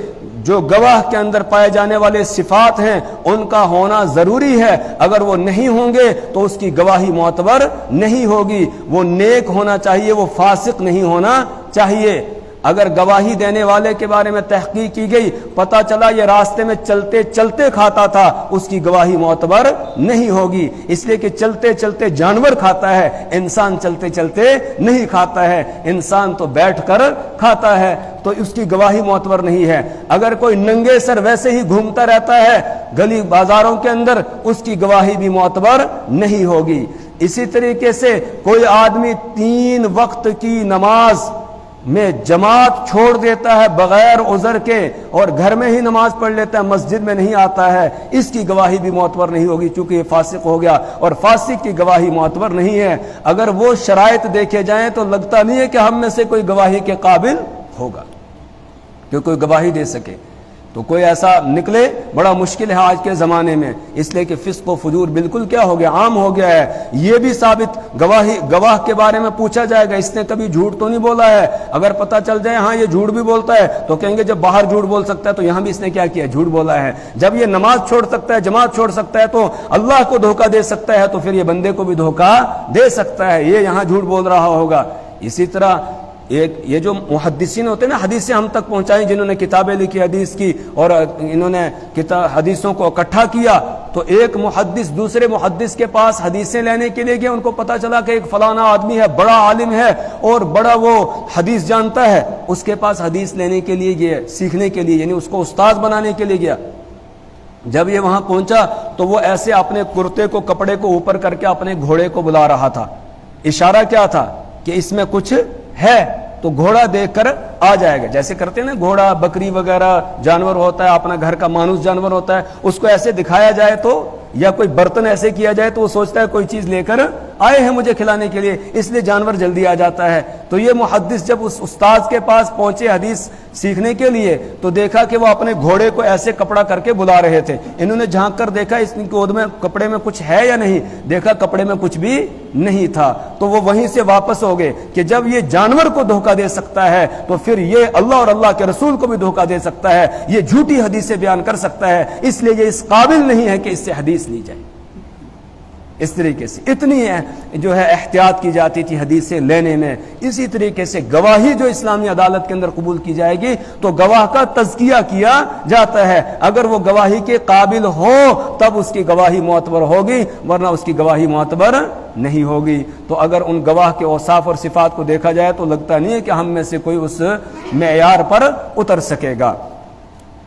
جو گواہ کے اندر پائے جانے والے صفات ہیں ان کا ہونا ضروری ہے، اگر وہ نہیں ہوں گے تو اس کی گواہی معتبر نہیں ہوگی۔ وہ نیک ہونا چاہیے، وہ فاسق نہیں ہونا چاہیے۔ اگر گواہی دینے والے کے بارے میں تحقیق کی گئی، پتہ چلا یہ راستے میں چلتے چلتے کھاتا تھا، اس کی گواہی معتبر نہیں ہوگی، اس لیے کہ چلتے چلتے جانور کھاتا ہے، انسان چلتے چلتے نہیں کھاتا ہے، انسان تو بیٹھ کر کھاتا ہے، تو اس کی گواہی معتبر نہیں ہے۔ اگر کوئی ننگے سر ویسے ہی گھومتا رہتا ہے گلی بازاروں کے اندر، اس کی گواہی بھی معتبر نہیں ہوگی۔ اسی طریقے سے کوئی آدمی 3 وقت کی نماز میں جماعت چھوڑ دیتا ہے بغیر عذر کے اور گھر میں ہی نماز پڑھ لیتا ہے، مسجد میں نہیں آتا ہے، اس کی گواہی بھی معتبر نہیں ہوگی، چونکہ یہ فاسق ہو گیا اور فاسق کی گواہی معتبر نہیں ہے۔ اگر وہ شرائط دیکھے جائیں تو لگتا نہیں ہے کہ ہم میں سے کوئی گواہی کے قابل ہوگا کہ کوئی گواہی دے سکے، تو کوئی ایسا نکلے بڑا مشکل ہے آج کے زمانے میں، اس لیے کہ فسق و فجور بالکل کیا ہو گیا، عام ہو گیا ہے۔ یہ بھی ثابت گواہ کے بارے میں پوچھا جائے گا، اس نے کبھی جھوٹ تو نہیں بولا ہے، اگر پتہ چل جائے ہاں یہ جھوٹ بھی بولتا ہے تو کہیں گے جب باہر جھوٹ بول سکتا ہے تو یہاں بھی اس نے کیا کیا، جھوٹ بولا ہے۔ جب یہ نماز چھوڑ سکتا ہے، جماعت چھوڑ سکتا ہے تو اللہ کو دھوکہ دے سکتا ہے، تو پھر یہ بندے کو بھی دھوکہ دے سکتا ہے، یہ یہاں جھوٹ بول رہا ہوگا۔ اسی طرح یہ جو محدثین ہوتے ہیں نا، حدیثیں ہم تک پہنچائیں، جنہوں نے کتابیں لکھی حدیث کی اور انہوں نے حدیثوں کو اکٹھا کیا، تو ایک محدث دوسرے محدث کے پاس حدیثیں لینے کے لیے گیا، ان کو پتہ چلا کہ ایک فلانا آدمی ہے، بڑا عالم ہے اور بڑا وہ حدیث جانتا ہے، اس کے پاس حدیث لینے کے لیے گیا، سیکھنے کے لیے، یعنی اس کو استاد بنانے کے لیے گیا۔ جب یہ وہاں پہنچا تو وہ ایسے اپنے کرتے کو، کپڑے کو اوپر کر کے اپنے گھوڑے کو بلا رہا تھا، اشارہ کیا تھا کہ اس میں کچھ ہے، تو گھوڑا دیکھ کر آ جائے گا، جیسے کرتے ہیں نا گھوڑا بکری وغیرہ جانور ہوتا ہے، اپنا گھر کا مانوس جانور ہوتا ہے، اس کو ایسے دکھایا جائے تو، یا کوئی برتن ایسے کیا جائے تو وہ سوچتا ہے کوئی چیز لے کر آئے ہیں مجھے کھلانے کے لیے، اس لیے جانور جلدی آ جاتا ہے۔ تو یہ محدث جب اس استاد کے پاس پہنچے حدیث سیکھنے کے لیے تو دیکھا کہ وہ اپنے گھوڑے کو ایسے کپڑا کر کے بلا رہے تھے۔ انہوں نے جھانک کر دیکھا اس کی گود میں کپڑے میں کچھ ہے یا نہیں، دیکھا کپڑے میں کچھ بھی نہیں تھا، تو وہ وہیں سے واپس ہو گئے کہ جب یہ جانور کو دھوکہ دے سکتا ہے تو پھر یہ اللہ اور اللہ کے رسول کو بھی دھوکہ دے سکتا ہے، یہ جھوٹی حدیثیں بیان کر سکتا ہے، اس لیے یہ اس قابل نہیں ہے کہ اس سے حدیث لی جائے۔ اس طریقے سے اتنی جو ہے احتیاط کی جاتی تھی حدیثیں لینے میں۔ اسی طریقے سے گواہی جو اسلامی عدالت کے اندر قبول کی جائے گی تو گواہ کا تزکیہ کیا جاتا ہے، اگر وہ گواہی کے قابل ہو تب اس کی گواہی معتبر ہوگی، ورنہ اس کی گواہی معتبر نہیں ہوگی۔ تو اگر ان گواہ کے اوصاف اور صفات کو دیکھا جائے تو لگتا نہیں ہے کہ ہم میں سے کوئی اس معیار پر اتر سکے گا۔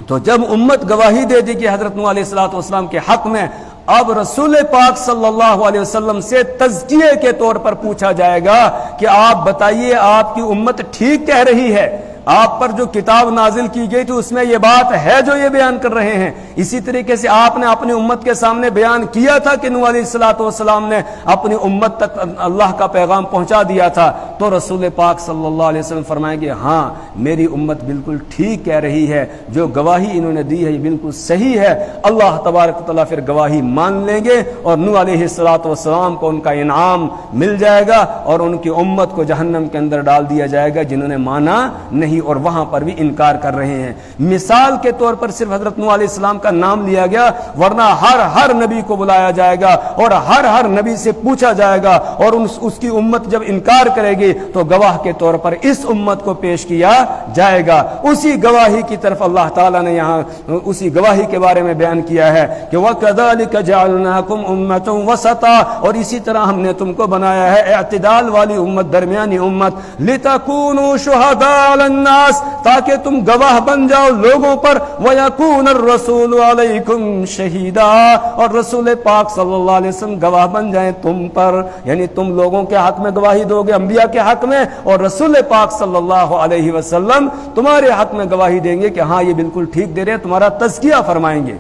تو جب امت گواہی دے دی کہ حضرت نوح علیہ الصلوۃ والسلام کے حق میں، اب رسول پاک صلی اللہ علیہ وسلم سے تزکیے کے طور پر پوچھا جائے گا کہ آپ بتائیے آپ کی امت ٹھیک کہہ رہی ہے، آپ پر جو کتاب نازل کی گئی تھی اس میں یہ بات ہے جو یہ بیان کر رہے ہیں۔ اسی طریقے سے آپ نے اپنی امت کے سامنے بیان کیا تھا کہ نوح علیہ الصلوۃ والسلام نے اپنی امت تک اللہ کا پیغام پہنچا دیا تھا، تو رسول پاک صلی اللہ علیہ وسلم فرمائیں گے ہاں میری امت بالکل ٹھیک کہہ رہی ہے، جو گواہی انہوں نے دی ہے یہ بالکل صحیح ہے۔ اللہ تبارک و تعالیٰ پھر گواہی مان لیں گے اور نوح علیہ الصلوۃ والسلام کو ان کا انعام مل جائے گا اور ان کی امت کو جہنم کے اندر ڈال دیا جائے گا جنہوں نے مانا نہیں اور وہاں پر بھی انکار کر رہے ہیں۔ مثال کے طور پر صرف حضرت نوح علیہ السلام کا نام لیا گیا، ورنہ ہر نبی کو بلایا جائے گا اور ہر نبی سے پوچھا جائے گا، اور اس کی امت جب انکار کرے گی تو گواہ کے طور پر اس امت کو پیش کیا جائے گا۔ اسی گواہی کی طرف اللہ تعالیٰ نے یہاں اسی گواہی کے بارے میں بیان کیا ہے کہ وَكَذَلِكَ جَعَلْنَاكُمْ أُمَّةً وَسَطًا، اور اسی طرح ہم نے تم کو بنایا ہے اعتدال والی امت، درمیانی امت، لِتَكُونُوا شُهَدَاءَ عَلَى النَّاسِ، تاکہ تم گواہ بن جاؤ لوگوں پر، وَيَكُونَ الرَّسُولُ عَلَيْكُمْ شَهِيدًا، اور رسول پاک صلی اللہ علیہ وسلم گواہ بن جائیں تم پر، یعنی تم لوگوں کے حق میں گواہی دو گے انبیاء کے حق میں، اور رسول پاک صلی اللہ علیہ وسلم تمہارے حق میں گواہی دیں گے کہ ہاں یہ بالکل ٹھیک دے رہے ہیں، تمہارا تزکیہ فرمائیں گے۔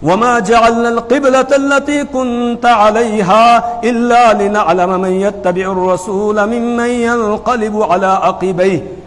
وَمَا جَعَلْنَا الْقِبْلَةَ الَّتِي كُنْتَ عَلَيْهَا إِلَّا لِنَعْلَمَ مَن يَتَّبِعُ الرَّسُولَ مِمَّن يَنقَلِبُ عَلَى عَقِبَيْهِ۔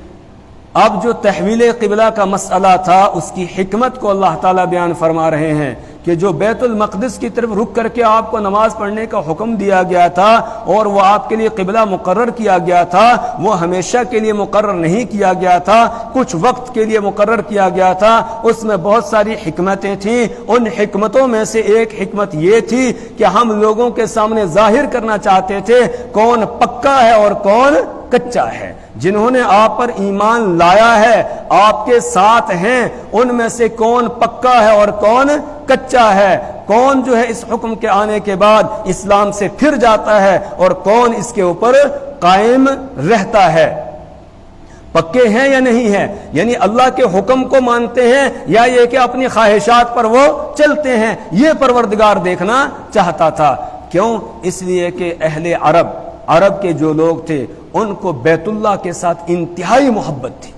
اب جو تحویل قبلہ کا مسئلہ تھا اس کی حکمت کو اللہ تعالیٰ بیان فرما رہے ہیں کہ جو بیت المقدس کی طرف رک کر کے آپ کو نماز پڑھنے کا حکم دیا گیا تھا اور وہ آپ کے لیے قبلہ مقرر کیا گیا تھا، وہ ہمیشہ کے لیے مقرر نہیں کیا گیا تھا، کچھ وقت کے لیے مقرر کیا گیا تھا۔ اس میں بہت ساری حکمتیں تھیں، ان حکمتوں میں سے ایک حکمت یہ تھی کہ ہم لوگوں کے سامنے ظاہر کرنا چاہتے تھے کون پکا ہے اور کون کچا ہے. جنہوں نے آپ پر ایمان لایا ہے آپ کے ساتھ ہیں، ان میں سے کون پکا ہے اور کون کچا ہے، کون جو ہے اس حکم کے آنے کے بعد اسلام سے پھر جاتا ہے اور کون اس کے اوپر قائم رہتا ہے. پکے ہیں یا نہیں ہیں، یعنی اللہ کے حکم کو مانتے ہیں یا یہ کہ اپنی خواہشات پر وہ چلتے ہیں، یہ پروردگار دیکھنا چاہتا تھا. کیوں؟ اس لیے کہ اہل عرب کے جو لوگ تھے ان کو بیت اللہ کے ساتھ انتہائی محبت تھی،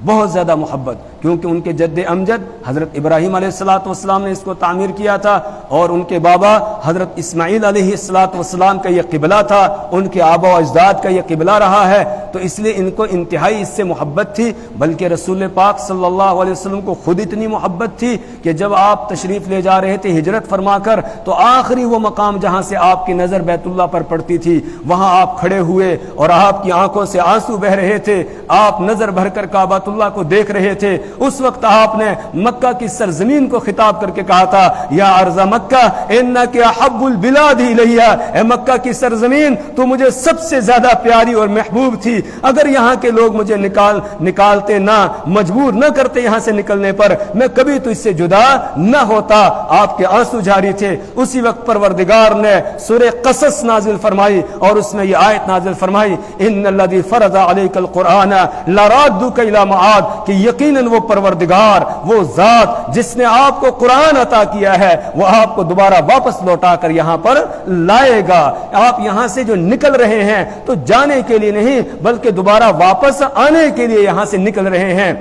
بہت زیادہ محبت، کیونکہ ان کے جد امجد حضرت ابراہیم علیہ السلام نے اس کو تعمیر کیا تھا اور ان کے بابا حضرت اسماعیل علیہ السلام کا یہ قبلہ تھا، ان کے آبا و اجداد کا یہ قبلہ رہا ہے. تو اس لیے ان کو انتہائی اس سے محبت تھی. بلکہ رسول پاک صلی اللہ علیہ وسلم کو خود اتنی محبت تھی کہ جب آپ تشریف لے جا رہے تھے ہجرت فرما کر، تو آخری وہ مقام جہاں سے آپ کی نظر بیت اللہ پر پڑتی تھی وہاں آپ کھڑے ہوئے اور آپ کی آنکھوں سے آنسو بہ رہے تھے، آپ نظر بھر کر کعبۃ اللہ کو دیکھ رہے تھے. اس وقت آپ نے مکہ کی سرزمین کو خطاب کر کے کہا تھا، یا ارض مکہ انک احب البلاد الی، اے مکہ کی سرزمین تو مجھے سب سے زیادہ پیاری اور محبوب تھی. اگر یہاں کے لوگ مجھے نکالتے نہ، مجبور نہ کرتے یہاں سے نکلنے پر، میں کبھی تو اس سے جدا نہ ہوتا. آپ کے آنسو جاری تھے. اسی وقت پروردگار نے سورہ قصص نازل فرمائی اور اس میں یہ آیت نازل فرمائی، ان الذی فرض علیک القرآن لرادک الی معاد، کہ یقیناً وہ پروردگار، وہ ذات جس نے آپ کو قرآن عطا کیا ہے، وہ آپ کو دوبارہ واپس لوٹا کر یہاں پر لائے گا. آپ یہاں سے جو نکل رہے ہیں تو جانے کے لیے نہیں بلکہ دوبارہ واپس آنے کے لیے یہاں سے نکل رہے ہیں.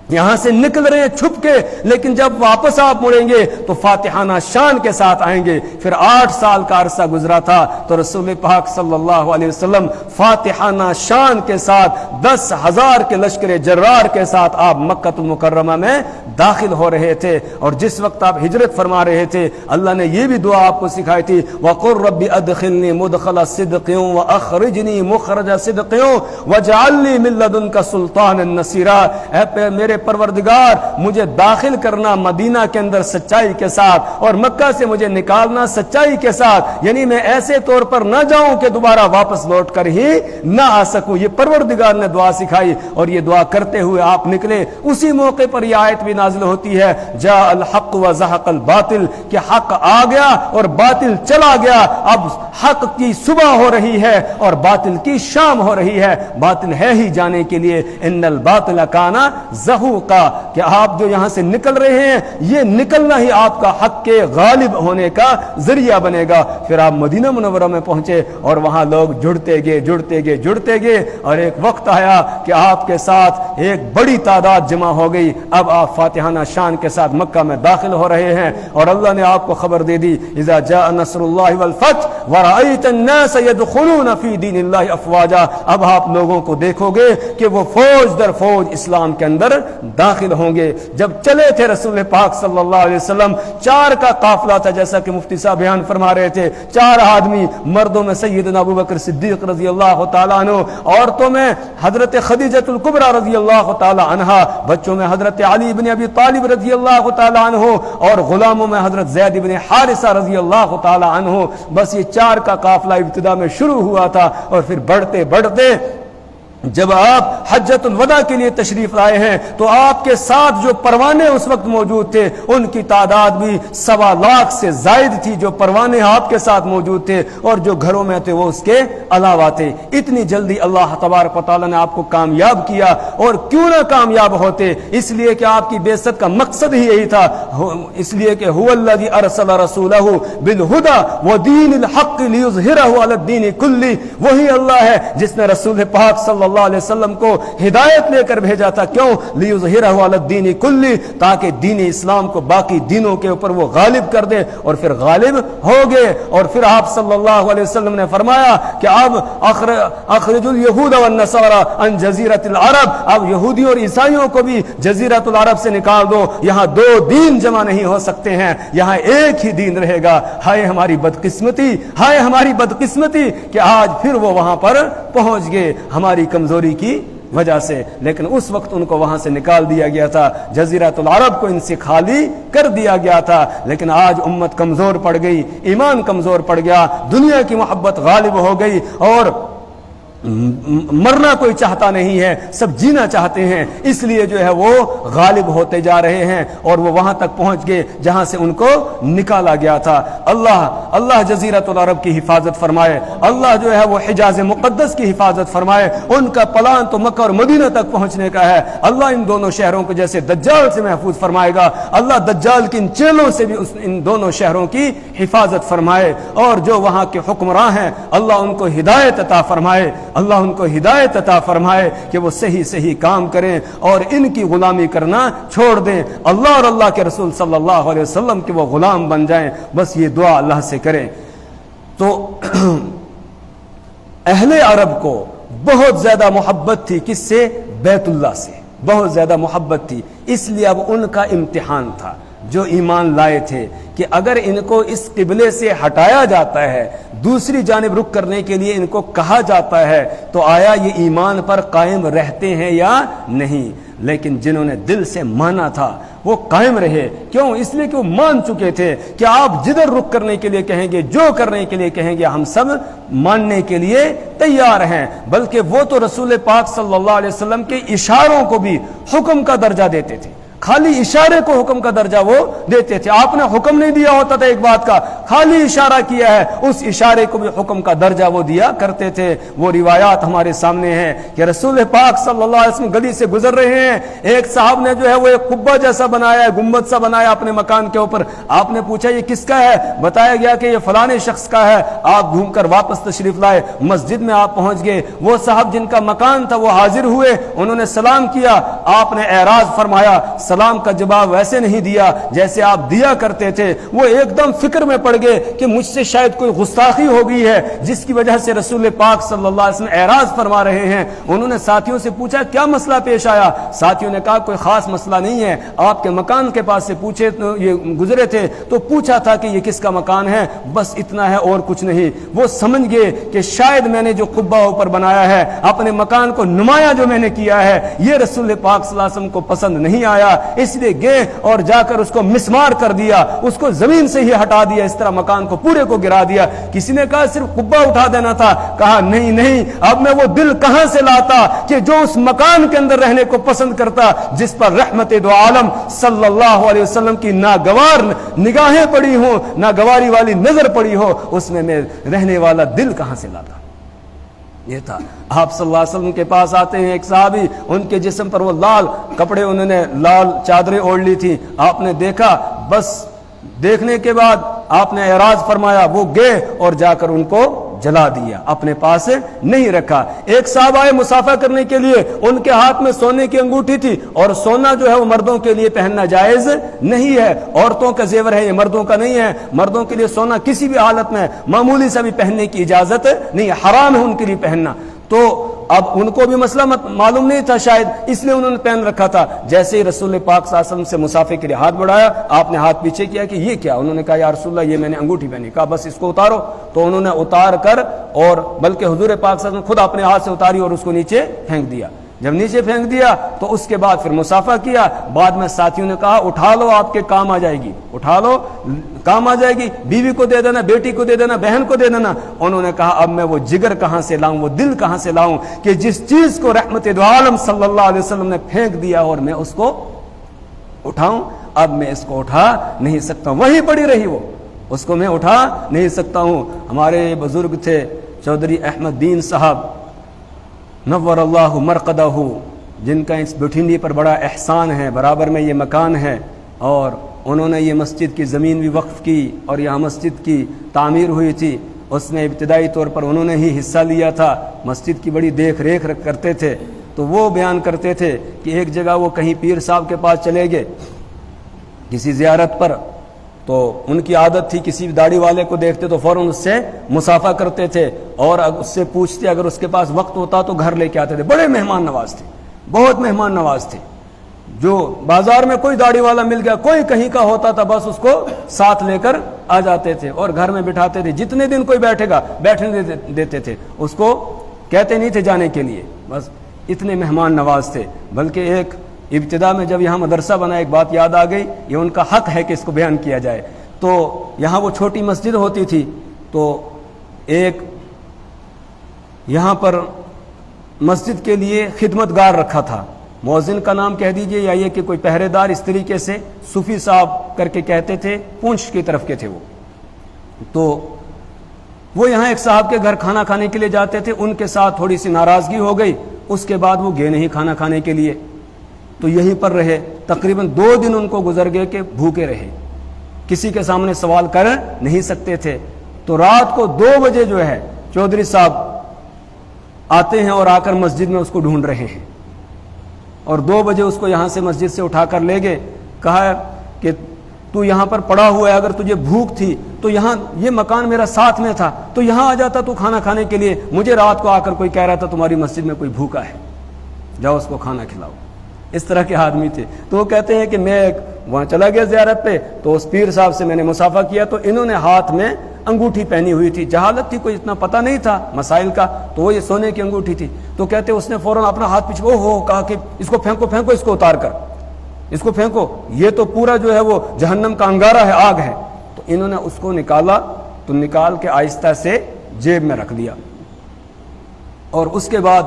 یہاں سے نکل رہے ہیں چھپ کے، لیکن جب واپس آپ مڑیں گے تو فاتحانہ شان کے ساتھ آئیں گے. پھر 8 سال کا عرصہ گزرا تھا تو رسول پاک صلی اللہ علیہ وسلم فاتحانہ شان کے ساتھ 10,000 کے لشکر جرار کے ساتھ آپ مکہ المکرمہ میں داخل ہو رہے تھے. اور جس وقت آپ ہجرت فرما رہے تھے اللہ نے یہ بھی دعا آپ کو سکھائی تھی، وَقُلْ رَبِّ أَدْخِلْنِي مُدْخَلَ صِدْقٍ وَأَخْرِجْنِي مُخْرَجَ صِدْقٍ وَاجْعَلْ لِي مِن لَّدُنكَ سُلْطَانًا نَصِيرًا. اے میرے پروردگار مجھے داخل کرنا مدینہ کے اندر سچائی کے ساتھ اور مکہ سے مجھے نکالنا سچائی کے ساتھ، یعنی میں ایسے طور پر نہ جاؤں کہ دوبارہ واپس لوٹ کر ہی نہ آ سکوں. یہ پروردگار نے دعا سکھائی اور یہ دعا کرتے ہوئے آپ نکلے. اسی موقع پر یہ آیت بھی نازل ہوتی ہے، جاء الحق وزهق الباطل، کہ حق آ گیا اور باطل چلا گیا. اب حق کی صبح ہو رہی ہے اور باطل کی شام ہو رہی ہے. باطل ہے ہی جانے کے لیے، ان الباطل کان زہوقا، کہ آپ جو یہاں سے نکل رہے ہیں یہ نکلنا ہی آپ کا حق کے غالب ہونے کا ذریعہ بنے گا. پھر آپ مدینہ منورہ میں پہنچے اور وہاں لوگ جڑتے گئے اور ایک وقت آیا کہ آپ کے ساتھ ایک بڑی تعداد جمع ہو گئی. اب آپ فاتحانہ شان کے ساتھ مکہ میں داخل ہو رہے ہیں اور اللہ نے آپ کو خبر دے دی، اذا جاء نصر اللہ والفتح ورأیت الناس يدخلون فی دین اللہ افواجا. اب آپ لوگوں کو دیکھو گے کہ وہ فوج در فوج اسلام کے اندر داخل ہوں گے. جب چلے تھے رسول پاک صلی اللہ علیہ وسلم 4 کا قافلہ تھا، جیسا کہ مفتی صاحب بیان فرما رہے تھے. 4 آدمی، مردوں میں سیدنا ابوبکر صدیق رضی اللہ تعالیٰ عنہ، عورتوں میں حضرت خدیجہ الکبریٰ رضی اللہ تعالیٰ عنہا، بچوں میں حضرت علی بن ابی طالب رضی اللہ تعالیٰ عنہ اور غلاموں میں حضرت زید بن حارثہ رضی اللہ تعالیٰ عنہ. بس یہ 4 کا قافلہ ابتدا میں شروع ہوا تھا اور پھر بڑھتے جب آپ حجۃ الوداع کے لیے تشریف لائے ہیں تو آپ کے ساتھ جو پروانے اس وقت موجود تھے ان کی تعداد بھی 1.25 لاکھ سے زائد تھی جو پروانے آپ کے ساتھ موجود تھے، اور جو گھروں میں تھے وہ اس کے علاوہ تھے. اتنی جلدی اللہ تبارک و تعالیٰ نے آپ کو کامیاب کیا. اور کیوں نہ کامیاب ہوتے، اس لیے کہ آپ کی بعثت کا مقصد ہی یہی تھا. اس لیے کہ هو الذی ارسل رسولہ بالہدی ودین الحق لیظہرہ علی الدین کلہ، وہی اللہ ہے جس نے رسول پاک صلی اللہ علیہ وسلم کو ہدایت لے کر بھیجا تھا. کیوں؟ لیظہرہ علی الدین کلہ، تاکہ دین اسلام کو باقی دینوں کے اوپر وہ غالب کر دے. اور پھر غالب ہو گئے. اور پھر آپ صلی اللہ علیہ وسلم نے فرمایا کہ اب اخرج الیہود والنصارى عن جزیرۃ العرب، اب یہودی اور عیسائیوں کو بھی جزیرۃ العرب سے نکال دو. یہاں 2 دین جمع نہیں ہو سکتے ہیں، یہاں ایک ہی دین رہے گا. ہائے ہماری بدقسمتی کہ آج پھر وہ وہاں پر پہنچ گئے ہماری کمزوری کی وجہ سے. لیکن اس وقت ان کو وہاں سے نکال دیا گیا تھا، جزیرۃ العرب کو ان سے خالی کر دیا گیا تھا. لیکن آج امت کمزور پڑ گئی، ایمان کمزور پڑ گیا، دنیا کی محبت غالب ہو گئی اور مرنا کوئی چاہتا نہیں ہے، سب جینا چاہتے ہیں، اس لیے جو ہے وہ غالب ہوتے جا رہے ہیں اور وہ وہاں تک پہنچ گئے جہاں سے ان کو نکالا گیا تھا۔ اللہ جزیرۃ العرب کی حفاظت فرمائے، اللہ جو ہے وہ حجاز مقدس کی حفاظت فرمائے۔ ان کا پلان تو مکہ اور مدینہ تک پہنچنے کا ہے، اللہ ان دونوں شہروں کو جیسے دجال سے محفوظ فرمائے گا، اللہ دجال کی ان چیلوں سے بھی ان دونوں شہروں کی حفاظت فرمائے، اور جو وہاں کے حکمراں ہیں اللہ ان کو ہدایت عطا فرمائے، اللہ ان کو ہدایت عطا فرمائے کہ وہ صحیح کام کریں اور ان کی غلامی کرنا چھوڑ دیں، اللہ اور اللہ کے رسول صلی اللہ علیہ وسلم کے وہ غلام بن جائیں، بس یہ دعا اللہ سے کریں۔ تو اہل عرب کو بہت زیادہ محبت تھی، کس سے؟ بیت اللہ سے بہت زیادہ محبت تھی، اس لیے اب ان کا امتحان تھا جو ایمان لائے تھے کہ اگر ان کو اس قبلے سے ہٹایا جاتا ہے، دوسری جانب رخ کرنے کے لیے ان کو کہا جاتا ہے، تو آیا یہ ایمان پر قائم رہتے ہیں یا نہیں؟ لیکن جنہوں نے دل سے مانا تھا وہ قائم رہے۔ کیوں؟ اس لیے کہ وہ مان چکے تھے کہ آپ جدھر رخ کرنے کے لیے کہیں گے، جو کرنے کے لیے کہیں گے، ہم سب ماننے کے لیے تیار ہیں۔ بلکہ وہ تو رسول پاک صلی اللہ علیہ وسلم کے اشاروں کو بھی حکم کا درجہ دیتے تھے، خالی اشارے کو حکم کا درجہ وہ دیتے تھے۔ آپ نے حکم نہیں دیا ہوتا تھا ایک بات کا، خالی اشارہ کیا ہے، اس اشارے کو بھی حکم کا درجہ وہ دیا کرتے تھے۔ وہ روایات ہمارے سامنے ہیں کہ رسول پاک صلی اللہ علیہ وسلم گلی سے گزر رہے ہیں، ایک صاحب نے جو ہے وہ ایک قبہ جیسا بنایا ہے، گنبد سا بنایا اپنے مکان کے اوپر۔ آپ نے پوچھا یہ کس کا ہے؟ بتایا گیا کہ یہ فلانے شخص کا ہے۔ آپ گھوم کر واپس تشریف لائے، مسجد میں آپ پہنچ گئے، وہ صاحب جن کا مکان تھا وہ حاضر ہوئے، انہوں نے سلام کیا، آپ نے اعراض فرمایا، سلام کا جواب ویسے نہیں دیا جیسے آپ دیا کرتے تھے۔ وہ ایک دم فکر میں پڑ گئے کہ مجھ سے شاید کوئی گستاخی ہو گئی ہے جس کی وجہ سے رسول پاک صلی اللہ علیہ وسلم اعراض فرما رہے ہیں۔ انہوں نے ساتھیوں سے پوچھا کیا مسئلہ پیش آیا؟ ساتھیوں نے کہا کوئی خاص مسئلہ نہیں ہے، آپ کے مکان کے پاس سے پوچھے تو یہ گزرے تھے تو پوچھا تھا کہ یہ کس کا مکان ہے، بس اتنا ہے اور کچھ نہیں۔ وہ سمجھ گئے کہ شاید میں نے جو قبہ اوپر بنایا ہے، اپنے مکان کو نمایاں جو میں نے کیا ہے، یہ رسول پاک صلی اللہ علیہ وسلم کو پسند نہیں آیا، اس لیے گئے اور جا کر اس کو مسمار کر دیا، اس کو زمین سے ہی ہٹا دیا، اس طرح مکان کو پورے کو گرا دیا۔ کسی نے کہا صرف قبہ اٹھا دینا تھا، کہا نہیں، اب میں وہ دل کہاں سے لاتا کہ جو اس مکان کے اندر رہنے کو پسند کرتا جس پر رحمت دو عالم صلی اللہ علیہ وسلم کی ناگوار نگاہیں پڑی ہوں، ناگواری والی نظر پڑی ہو، اس میں رہنے والا دل کہاں سے لاتا؟ یہ تھا۔ آپ صلی اللہ علیہ وسلم کے پاس آتے ہیں ایک صحابی، ان کے جسم پر وہ لال کپڑے، انہوں نے لال چادریں اوڑھ لی تھی، آپ نے دیکھا، بس دیکھنے کے بعد آپ نے اعراض فرمایا، وہ گئے اور جا کر ان کو جلا دیا، اپنے پاس نہیں رکھا۔ ایک صاحب آئے مسافہ کرنے کے لیے، ان کے ہاتھ میں سونے کی انگوٹھی تھی، اور سونا جو ہے وہ مردوں کے لیے پہننا جائز نہیں ہے، عورتوں کا زیور ہے، یہ مردوں کا نہیں ہے۔ مردوں کے لیے سونا کسی بھی حالت میں معمولی سا بھی پہننے کی اجازت نہیں ہے، حرام ہے ان کے لیے پہننا۔ تو اب ان کو بھی مسئلہ معلوم نہیں تھا شاید، اس لیے انہوں نے پہن رکھا تھا۔ جیسے ہی رسول پاک صلی اللہ علیہ وسلم سے مسافے کے لیے ہاتھ بڑھایا، آپ نے ہاتھ پیچھے کیا کہ یہ کیا؟ انہوں نے کہا یا رسول اللہ یہ میں نے انگوٹھی پہنی۔ کہا بس اس کو اتارو۔ تو انہوں نے اتار کر، اور بلکہ حضور پاک صلی اللہ علیہ وسلم خود اپنے ہاتھ سے اتاری اور اس کو نیچے پھینک دیا۔ جب نیچے پھینک دیا تو اس کے بعد پھر مسافہ کیا۔ بعد میں ساتھیوں نے کہا اٹھا لو، آپ کے کام آ جائے گی، اٹھا لو کام آ جائے گی، بیوی کو دے دینا، بیٹی کو دے دینا، بہن کو دے دینا۔ انہوں نے کہا اب میں وہ جگر کہاں سے لاؤں، وہ دل کہاں سے لاؤں کہ جس چیز کو رحمت دو عالم صلی اللہ علیہ وسلم نے پھینک دیا اور میں اس کو اٹھاؤں؟ اب میں اس کو اٹھا نہیں سکتا ہوں، وہیں پڑی رہی وہ، اس کو میں اٹھا نہیں سکتا ہوں۔ ہمارے بزرگ تھے چودھری احمد دین صاحب نور اللہ مرقدہ، جن کا اس بٹھنڈی پر بڑا احسان ہے، برابر میں یہ مکان ہے، اور انہوں نے یہ مسجد کی زمین بھی وقف کی اور یہاں مسجد کی تعمیر ہوئی تھی، اس میں ابتدائی طور پر انہوں نے ہی حصہ لیا تھا، مسجد کی بڑی دیکھ ریکھ کرتے تھے۔ تو وہ بیان کرتے تھے کہ ایک جگہ وہ کہیں پیر صاحب کے پاس چلے گئے کسی زیارت پر، تو ان کی عادت تھی کسی داڑھی والے کو دیکھتے تو فوراً اس سے مسافہ کرتے تھے، اور اس سے پوچھتے، اگر اس کے پاس وقت ہوتا تو گھر لے کے آتے تھے۔ بڑے مہمان نواز تھے، بہت مہمان نواز تھے۔ جو بازار میں کوئی داڑھی والا مل گیا، کوئی کہیں کا ہوتا تھا، بس اس کو ساتھ لے کر آ جاتے تھے اور گھر میں بٹھاتے تھے۔ جتنے دن کوئی بیٹھے گا بیٹھنے دیتے تھے، اس کو کہتے نہیں تھے جانے کے لیے، بس اتنے مہمان نواز تھے۔ بلکہ ایک ابتدا میں جب یہاں مدرسہ بنا، ایک بات یاد آ گئی، یہ ان کا حق ہے کہ اس کو بیان کیا جائے۔ تو یہاں وہ چھوٹی مسجد ہوتی تھی، تو ایک یہاں پر مسجد کے لیے خدمت گار رکھا تھا. مؤذن کا نام کہہ دیجئے یا یہ کہ کوئی پہرے دار, اس طریقے سے صوفی صاحب کر کے کہتے تھے, پونچھ کی طرف کے تھے وہ. تو وہ یہاں ایک صاحب کے گھر کھانا کھانے کے لیے جاتے تھے. ان کے ساتھ تھوڑی سی ناراضگی ہو گئی, اس کے بعد وہ گئے نہیں کھانا کھانے کے لیے, تو یہیں پر رہے. تقریباً 2 دن ان کو گزر گئے کہ بھوکے رہے, کسی کے سامنے سوال کر نہیں سکتے تھے. تو رات کو 2 بجے جو ہے چودھری صاحب آتے ہیں اور آ کر مسجد میں اس کو ڈھونڈ رہے ہیں, اور 2 بجے اس کو یہاں سے مسجد سے اٹھا کر لے گئے. کہا کہ تو یہاں پر پڑا ہوا ہے, اگر تجھے بھوک تھی تو یہاں یہ مکان میرا ساتھ میں تھا, تو یہاں آ جاتا تو کھانا کھانے کے لیے. مجھے رات کو آ کر کوئی کہہ رہا تھا تمہاری مسجد میں کوئی بھوکا ہے, جاؤ اس کو کھانا کھلاؤ. اس طرح کے آدمی تھے. تو وہ کہتے ہیں کہ میں وہاں چلا گیا زیارت پہ, تو اس پیر صاحب سے میں نے مصافحہ کیا, تو انہوں نے ہاتھ میں انگوٹھی پہنی ہوئی تھی. جہالت تھی, کوئی اتنا پتہ نہیں تھا مسائل کا, تو وہ یہ سونے کی انگوٹھی تھی. تو کہتے اس نے فوراً اپنا ہاتھ پیچھے کہا کہ اس کو پھینکو پھینکو, اس کو اتار کر اس کو پھینکو, یہ تو پورا جو ہے وہ جہنم کا انگارہ ہے, آگ ہے. تو انہوں نے اس کو نکالا, تو نکال کے آہستہ سے جیب میں رکھ دیا, اور اس کے بعد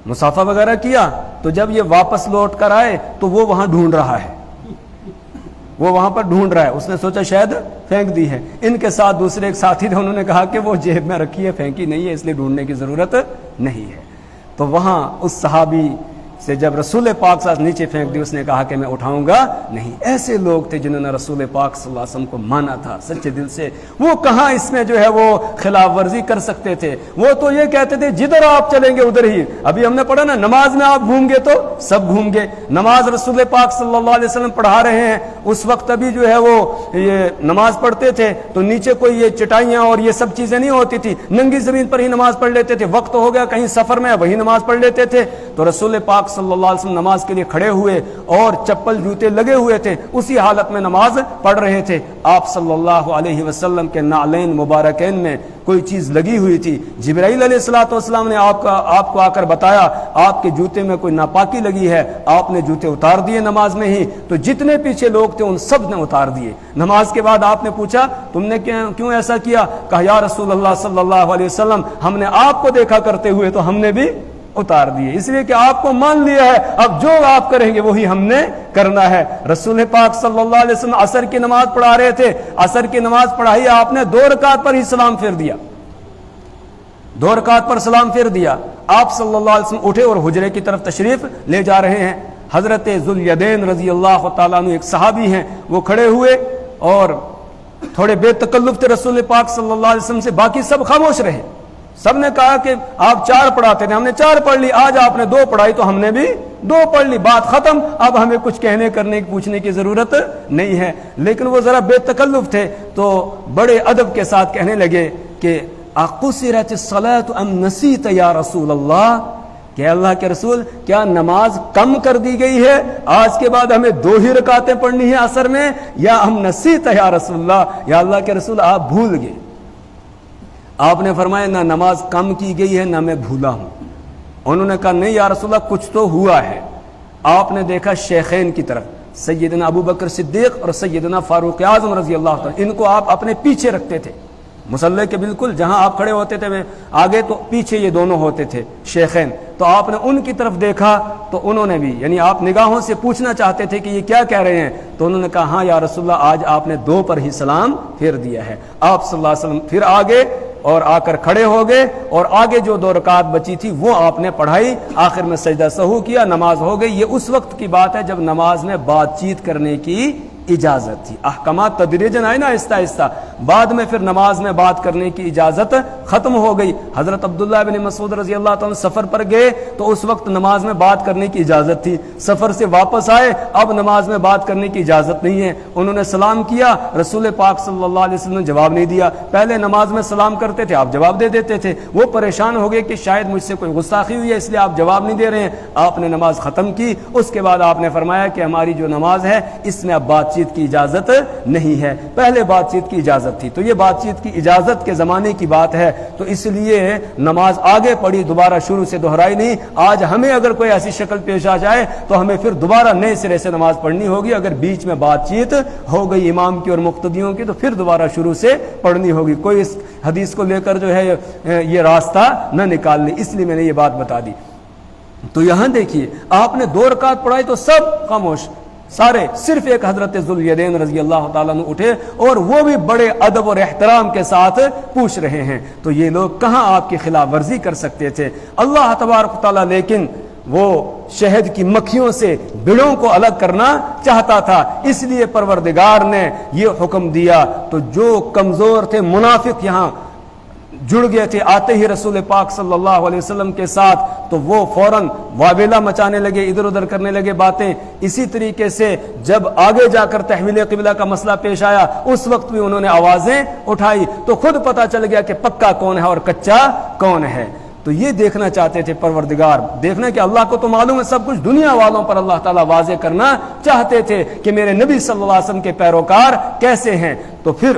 مصافحہ وغیرہ کیا. تو جب یہ واپس لوٹ کر آئے تو وہ وہاں ڈھونڈ رہا ہے, وہ وہاں پر ڈھونڈ رہا ہے. اس نے سوچا شاید پھینک دی ہے. ان کے ساتھ دوسرے ایک ساتھی تھے, انہوں نے کہا کہ وہ جیب میں رکھی ہے, پھینکی نہیں ہے, اس لیے ڈھونڈنے کی ضرورت نہیں ہے. تو وہاں اس صحابی سے جب رسول پاک صلی اللہ علیہ وسلم نیچے پھینک دی, اس نے کہا کہ میں اٹھاؤں گا نہیں. ایسے لوگ تھے جنہوں نے رسول پاک صلی اللہ علیہ وسلم کو مانا تھا سچے دل سے. وہ کہاں اس میں جو ہے وہ خلاف ورزی کر سکتے تھے. وہ تو یہ کہتے تھے جدھر آپ چلیں گے ادھر ہی. ابھی ہم نے پڑھا نا, نماز میں آپ گھوم گے تو سب گھوم گے. نماز رسول پاک صلی اللہ علیہ وسلم پڑھا رہے ہیں, اس وقت ابھی جو ہے وہ یہ نماز پڑھتے تھے تو نیچے کوئی یہ چٹائیاں اور یہ سب چیزیں نہیں ہوتی تھی, ننگی زمین پر ہی نماز پڑھ لیتے تھے. وقت ہو گیا کہیں سفر میں, وہی نماز پڑھ لیتے تھے. تو رسول پاک صلی اللہ علیہ وسلم نماز کے لیے کھڑے ہوئے اور چپل جوتے لگے ہوئے تھے, اسی حالت میں نماز پڑھ رہے تھے. آپ صلی اللہ علیہ وسلم کے نعلین مبارکین میں کوئی چیز لگی ہوئی تھی. جبرائیل علیہ الصلوۃ والسلام نے آپ کو آ کر بتایا آپ کے جوتے میں کوئی ناپاکی لگی ہے. آپ نے جوتے اتار دیے نماز میں ہی. تو جتنے پیچھے لوگ تھے ان سب نے اتار دیے. نماز کے بعد آپ نے پوچھا تم نے کیوں ایسا کیا؟ کہا یا رسول اللہ صلی اللہ علیہ وسلم, ہم نے آپ کو دیکھا کرتے ہوئے تو ہم نے بھی اتار دیے, اس لیے کہ آپ کو مان لیا ہے, اب جو آپ کریں گے وہی ہم نے کرنا ہے. رسول پاک صلی اللہ علیہ وسلم عصر کی نماز پڑھا رہے تھے. عصر کی نماز پڑھائی, آپ نے 2 رکعت پر ہی سلام پھیر دیا, 2 رکعت پر سلام پھیر دیا. آپ صلی اللہ علیہ وسلم اٹھے اور حجرے کی طرف تشریف لے جا رہے ہیں. حضرت ذوالیدین رضی اللہ تعالیٰ عنہ ایک صحابی ہیں, وہ کھڑے ہوئے اور تھوڑے بے تکلف تھے رسول پاک صلی اللہ علیہ وسلم سے. باقی سب خاموش رہے. سب نے کہا کہ آپ 4 پڑھاتے تھے, ہم نے 4 پڑھ لی, آج آپ نے 2 پڑھائی تو ہم نے بھی 2 پڑھ لی, بات ختم. اب ہمیں کچھ کہنے کرنے پوچھنے کی ضرورت نہیں ہے. لیکن وہ ذرا بے تکلف تھے تو بڑے ادب کے ساتھ کہنے لگے کہ اقصرت الصلاۃ ام نسیت یا رسول اللہ, کہ اللہ کے رسول کیا نماز کم کر دی گئی ہے, آج کے بعد ہمیں 2 ہی رکعتیں پڑھنی ہیں عصر میں, یا ہم نسیت یا رسول اللہ, یا اللہ کے رسول آپ بھول گئے. آپ نے فرمایا نہ نماز کم کی گئی ہے نہ میں بھولا ہوں. انہوں نے کہا نہیں یا رسول اللہ کچھ تو ہوا ہے. آپ نے دیکھا شیخین کی طرف, سیدنا ابو بکر صدیق اور سیدنا فاروق اعظم رضی اللہ عنہ, ان کو آپ اپنے پیچھے رکھتے تھے مصلی کے بالکل جہاں آپ کھڑے ہوتے تھے آگے, تو پیچھے یہ دونوں ہوتے تھے شیخین. تو آپ نے ان کی طرف دیکھا تو انہوں نے بھی, یعنی آپ نگاہوں سے پوچھنا چاہتے تھے کہ یہ کیا کہہ رہے ہیں, تو انہوں نے کہا ہاں یا رسول اللہ آج آپ نے 2 پر ہی سلام پھیر دیا ہے. آپ صلی اللہ علیہ وسلم پھر آگے اور آ کر کھڑے ہو گئے, اور آگے جو 2 رکعت بچی تھی وہ آپ نے پڑھائی. آخر میں سجدہ سہو کیا, نماز ہو گئی. یہ اس وقت کی بات ہے جب نماز میں بات چیت کرنے کی اجازت تھی. احکامات تدریجاً آئے نا آہستہ آہستہ, بعد میں پھر نماز میں بات کرنے کی اجازت ختم ہو گئی. حضرت عبداللہ بن مسعود رضی اللہ تعالیٰ سفر پر گئے تو اس وقت نماز میں بات کرنے کی اجازت تھی. سفر سے واپس آئے, اب نماز میں بات کرنے کی اجازت نہیں ہے. انہوں نے سلام کیا, رسول پاک صلی اللہ علیہ وسلم نے جواب نہیں دیا. پہلے نماز میں سلام کرتے تھے, آپ جواب دے دیتے تھے. وہ پریشان ہو گئے کہ شاید مجھ سے کوئی گستاخی ہوئی ہے اس لیے آپ جواب نہیں دے رہے ہیں. آپ نے نماز ختم کی. اس کے بعد آپ نے فرمایا کہ ہماری جو نماز ہے اس میں اب بات چیت چیت کی اجازت نہیں ہے، پہلے بات چیت کی اجازت تھی۔ تو یہ بات چیت کی اجازت کے زمانے کی بات ہے، تو اس لیے نماز آگے پڑھی، دوبارہ شروع سے دہرائی نہیں۔ آج ہمیں اگر کوئی ایسی شکل پیش آ جائے تو ہمیں پھر دوبارہ نئے سرے سے نماز پڑھنی ہوگی۔ اگر بیچ میں بات چیت ہو گئی امام کی اور مقتدیوں کی تو پھر دوبارہ شروع سے پڑھنی ہوگی۔ کوئی اس حدیث کو لے کر جو ہے یہ راستہ نہ نکال لے، اس لیے میں نے یہ بات بتا دی۔ تو یہاں دیکھیے آپ نے 2 رکعت پڑھائی تو سب خاموش، سارے، صرف ایک حضرت ذوالیدین رضی اللہ تعالیٰ عنہ اٹھے اور وہ بھی بڑے ادب اور احترام کے ساتھ پوچھ رہے ہیں۔ تو یہ لوگ کہاں آپ کی خلاف ورزی کر سکتے تھے؟ اللہ تبارک و تعالیٰ لیکن وہ شہد کی مکھیوں سے بڑوں کو الگ کرنا چاہتا تھا، اس لیے پروردگار نے یہ حکم دیا۔ تو جو کمزور تھے منافق یہاں جڑ گئے تھے، آتے ہی رسول پاک صلی اللہ علیہ وسلم کے ساتھ، تو وہ فوراً واویلا مچانے لگے، ادھر ادھر کرنے لگے باتیں۔ اسی طریقے سے جب آگے جا کر تحویل قبلہ کا مسئلہ پیش آیا اس وقت بھی انہوں نے آوازیں اٹھائی، تو خود پتہ چل گیا کہ پکا کون ہے اور کچا کون ہے۔ تو یہ دیکھنا چاہتے تھے پروردگار، دیکھنا کہ اللہ کو تو معلوم ہے سب کچھ، دنیا والوں پر اللہ تعالیٰ واضح کرنا چاہتے تھے کہ میرے نبی صلی اللہ علیہ وسلم کے پیروکار کیسے ہیں۔ تو پھر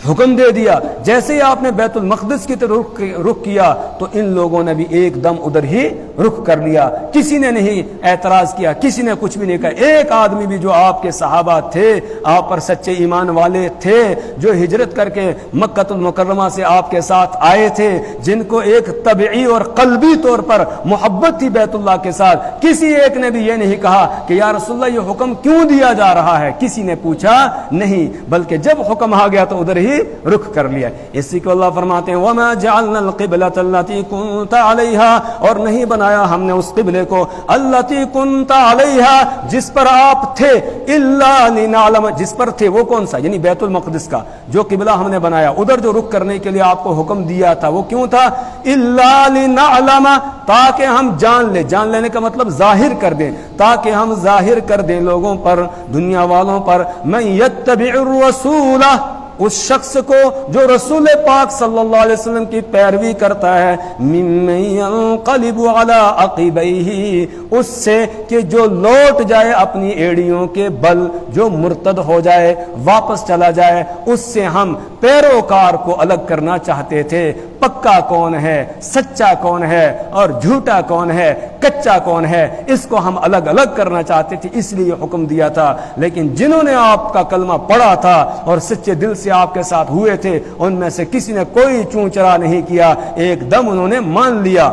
حکم دے دیا، جیسے ہی آپ نے بیت المقدس کی طرف رخ کیا تو ان لوگوں نے بھی ایک دم ادھر ہی رخ کر لیا، کسی نے نہیں اعتراض کیا، کسی نے کچھ بھی نہیں کہا۔ ایک آدمی بھی جو آپ کے صحابہ تھے، آپ پر سچے ایمان والے تھے، جو ہجرت کر کے مکہ المکرمہ سے آپ کے ساتھ آئے تھے، جن کو ایک طبعی اور قلبی طور پر محبت تھی بیت اللہ کے ساتھ، کسی ایک نے بھی یہ نہیں کہا کہ یا رسول اللہ یہ حکم کیوں دیا جا رہا ہے، کسی نے پوچھا نہیں، بلکہ جب حکم آ گیا تو ادھر ہی رخ کر لیا۔ اسی کو اللہ فرماتے ہیں وَمَا جَعَلْنَا الْقِبْلَةَ الَّتِي كُنْتَ عَلَيْهَا، اور نہیں بنایا ہم نے اس قبلے کو الَّتِي كُنْتَ عَلَيْهَا جس پر آپ تھے، إِلَّا لِنَعْلَمَ جس پر تھے، وہ کون سا؟ یعنی بیت المقدس کا جو قبلہ ہم نے بنایا، ادھر جو رخ کرنے کے لیے آپ کو حکم دیا تھا وہ کیوں تھا؟ إِلَّا لِنَعْلَمَ تاکہ ہم جان لیں، جان لینے کا مطلب ظاہر کر دیں، تاکہ ہم ظاہر کر دیں لوگوں پر، دنیا والوں پر، مَن يَتَّبِعُ الرَّسُولَ اس شخص کو جو رسول پاک صلی اللہ علیہ وسلم کی پیروی کرتا ہے، ممن ينقلب على عقبیہ اس سے کہ جو لوٹ جائے اپنی ایڑیوں کے بل، جو مرتد ہو جائے، واپس چلا جائے، اس سے ہم پیروکار کو الگ کرنا چاہتے تھے۔ پکا کون ہے، سچا کون ہے اور جھوٹا کون ہے، کچا کون ہے، اس کو ہم الگ الگ کرنا چاہتے تھے، اس لیے حکم دیا تھا۔ لیکن جنہوں نے آپ کا کلمہ پڑھا تھا اور سچے دل سے آپ کے ساتھ ہوئے تھے، ان میں سے کسی نے کوئی چون چرا نہیں کیا، ایک دم انہوں نے مان لیا۔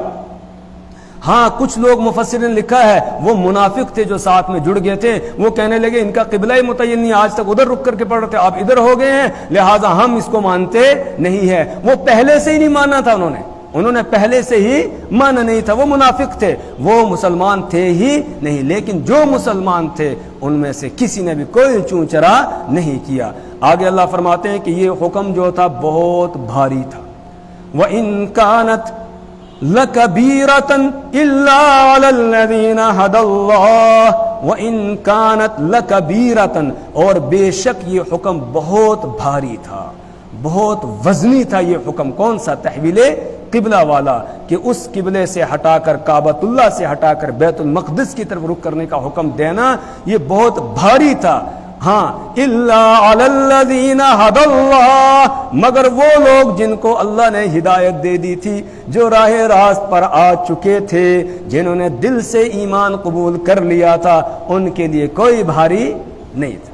ہاں کچھ لوگ مفسرین نے لکھا ہے وہ منافق تھے جو ساتھ میں جڑ گئے تھے، وہ کہنے لگے ان کا قبلہ ہی متعین نہیں، آج تک ادھر رک کر کے پڑھ رہے تھے، آپ ادھر ہو گئے ہیں لہٰذا ہم اس کو مانتے نہیں ہے۔ وہ پہلے سے ہی نہیں ماننا تھا، انہوں نے پہلے سے ہی مانا نہیں تھا، وہ منافق تھے، وہ مسلمان تھے ہی نہیں۔ لیکن جو مسلمان تھے ان میں سے کسی نے بھی کوئی چون چرا نہیں کیا۔ آگے اللہ فرماتے ہیں کہ یہ حکم جو تھا بہت بھاری تھا۔ وَإِن كَانَتْ لَكَبِيرَةً إِلَّا عَلَى الَّذِينَ هَدَى اللَّهُ وَإِن كَانَتْ لَكَبِيرَةً اور بے شک یہ حکم بہت بھاری تھا، بہت وزنی تھا یہ حکم۔ کون سا؟ تحویل قبلہ والا، کہ اس قبلے سے ہٹا کر، کعبۃ اللہ سے ہٹا کر بیت المقدس کی طرف رخ کرنے کا حکم دینا یہ بہت بھاری تھا۔ ہاں الا علی الذین ھدی اللہ مگر وہ لوگ جن کو اللہ نے ہدایت دے دی تھی، جو راہ راست پر آ چکے تھے، جنہوں نے دل سے ایمان قبول کر لیا تھا، ان کے لیے کوئی بھاری نہیں تھا۔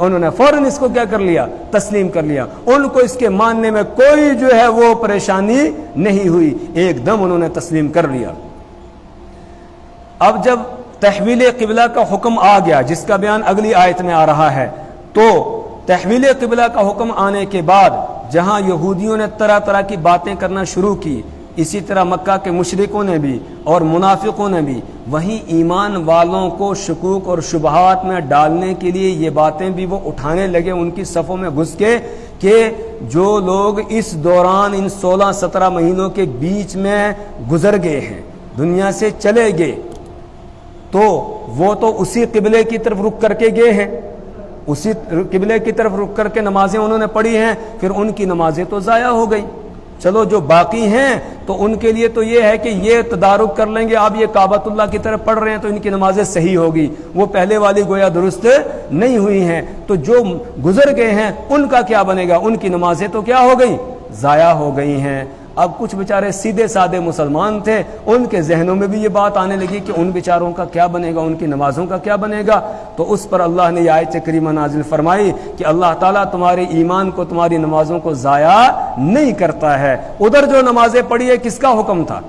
انہوں نے فوراً اس کو کیا کر لیا؟ تسلیم کر لیا۔ ان کو اس کے ماننے میں کوئی جو ہے وہ پریشانی نہیں ہوئی، ایک دم انہوں نے تسلیم کر لیا۔ اب جب تحویل قبلہ کا حکم آ گیا، جس کا بیان اگلی آیت میں آ رہا ہے، تو تحویل قبلہ کا حکم آنے کے بعد جہاں یہودیوں نے طرح طرح کی باتیں کرنا شروع کی، اسی طرح مکہ کے مشرکوں نے بھی اور منافقوں نے بھی، وہیں ایمان والوں کو شکوک اور شبہات میں ڈالنے کے لیے یہ باتیں بھی وہ اٹھانے لگے ان کی صفوں میں گھس کے، کہ جو لوگ اس دوران ان 16-17 مہینوں کے بیچ میں گزر گئے ہیں، دنیا سے چلے گئے، تو وہ تو اسی قبلے کی طرف رخ کر کے گئے ہیں، اسی قبلے کی طرف رخ کر کے نمازیں انہوں نے پڑھی ہیں، پھر ان کی نمازیں تو ضائع ہو گئی۔ چلو جو باقی ہیں تو ان کے لیے تو یہ ہے کہ یہ تدارک کر لیں گے، آپ یہ کعبۃ اللہ کی طرف پڑھ رہے ہیں تو ان کی نمازیں صحیح ہوگی، وہ پہلے والی گویا درست نہیں ہوئی ہیں، تو جو گزر گئے ہیں ان کا کیا بنے گا؟ ان کی نمازیں تو کیا ہو گئی؟ ضائع ہو گئی ہیں۔ اب کچھ بیچارے سیدھے سادے مسلمان تھے، ان کے ذہنوں میں بھی یہ بات آنے لگی کہ ان بیچاروں کا کیا بنے گا، ان کی نمازوں کا کیا بنے گا، تو اس پر اللہ نے یہ آیت کریمہ نازل فرمائی کہ اللہ تعالیٰ تمہارے ایمان کو، تمہاری نمازوں کو ضائع نہیں کرتا ہے۔ ادھر جو نمازیں پڑھی ہے کس کا حکم تھا؟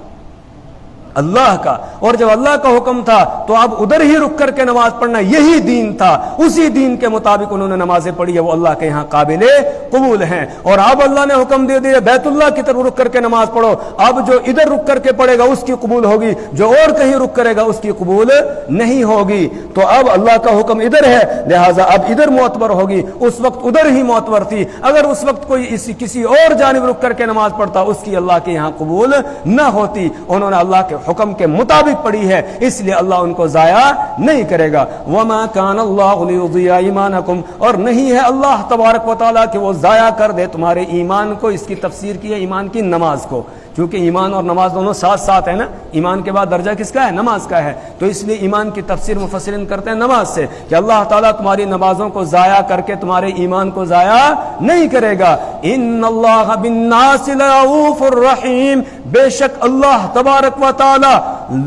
اللہ کا، اور جب اللہ کا حکم تھا تو اب ادھر ہی رک کر کے نماز پڑھنا یہی دین تھا، اسی دین کے مطابق انہوں نے نمازیں پڑھی ہے، وہ اللہ کے ہاں قابل قبول ہیں۔ اور اب اللہ نے حکم دے دیا بیت اللہ کی طرف رک کر کے نماز پڑھو، اب جو ادھر رک کر کے پڑھے گا اس کی قبول ہوگی، جو اور کہیں رک کرے گا اس کی قبول نہیں ہوگی۔ تو اب اللہ کا حکم ادھر ہے، لہٰذا اب ادھر معتبر ہوگی، اس وقت ادھر ہی معتبر تھی۔ اگر اس وقت کوئی کسی اور جانب رک کر کے نماز پڑھتا اس کی اللہ کے یہاں قبول نہ ہوتی۔ انہوں نے اللہ کے حکم کے مطابق پڑھی ہے، اس لیے اللہ ان کو ضائع نہیں کرے گا۔ وما کان اللہ لیضیع ایمانکم، اور نہیں ہے اللہ تبارک و تعالیٰ کہ وہ ضائع کر دے تمہارے ایمان کو۔ اس کی تفسیر کی ہے ایمان کی نماز کو، کیونکہ ایمان اور نماز دونوں ساتھ ساتھ ہے نا، ایمان کے بعد درجہ کس کا ہے؟ نماز کا ہے، تو اس لیے ایمان کی تفسیر مفسرین کرتے ہیں نماز سے، کہ اللہ تعالیٰ تمہاری نمازوں کو ضائع کر کے تمہارے ایمان کو ضائع نہیں کرے گا۔ ان اللہ بالناس لرؤوف الرحیم، بے شک اللہ تبارک و تعالی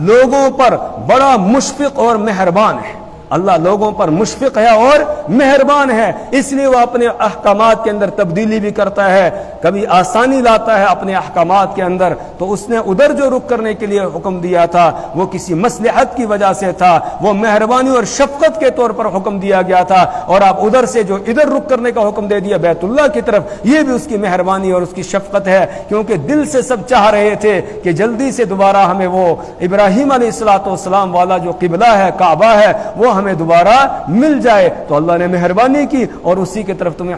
لوگوں پر بڑا مشفق اور مہربان ہے۔ اللہ لوگوں پر مشفق ہے اور مہربان ہے، اس لیے وہ اپنے احکامات کے اندر تبدیلی بھی کرتا ہے، کبھی آسانی لاتا ہے اپنے احکامات کے اندر۔ تو اس نے ادھر جو رک کرنے کے لیے حکم دیا تھا وہ کسی مصلحت کی وجہ سے تھا، وہ مہربانی اور شفقت کے طور پر حکم دیا گیا تھا، اور آپ ادھر سے جو ادھر رک کرنے کا حکم دے دیا بیت اللہ کی طرف، یہ بھی اس کی مہربانی اور اس کی شفقت ہے، کیونکہ دل سے سب چاہ رہے تھے کہ جلدی سے دوبارہ ہمیں وہ ابراہیم علیہ السلام والا جو قبلہ ہے، کعبہ ہے، وہ ہمیں دوبارہ مل جائے۔ تو اللہ نے مہربانی کی اور اسی کی طرف تمہیں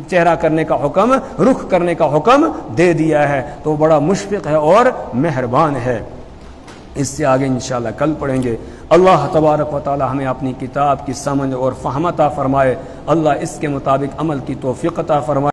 چہرہ کرنے کا حکم، رخ کرنے کا حکم دے دیا ہے، تو بڑا مشفق ہے اور مہربان ہے۔ اس سے آگے انشاءاللہ کل پڑھیں گے۔ اللہ تبارک و تعالی ہمیں اپنی کتاب کی سمجھ اور فہم عطا فرمائے، اللہ اس کے مطابق عمل کی توفیق عطا فرمائے۔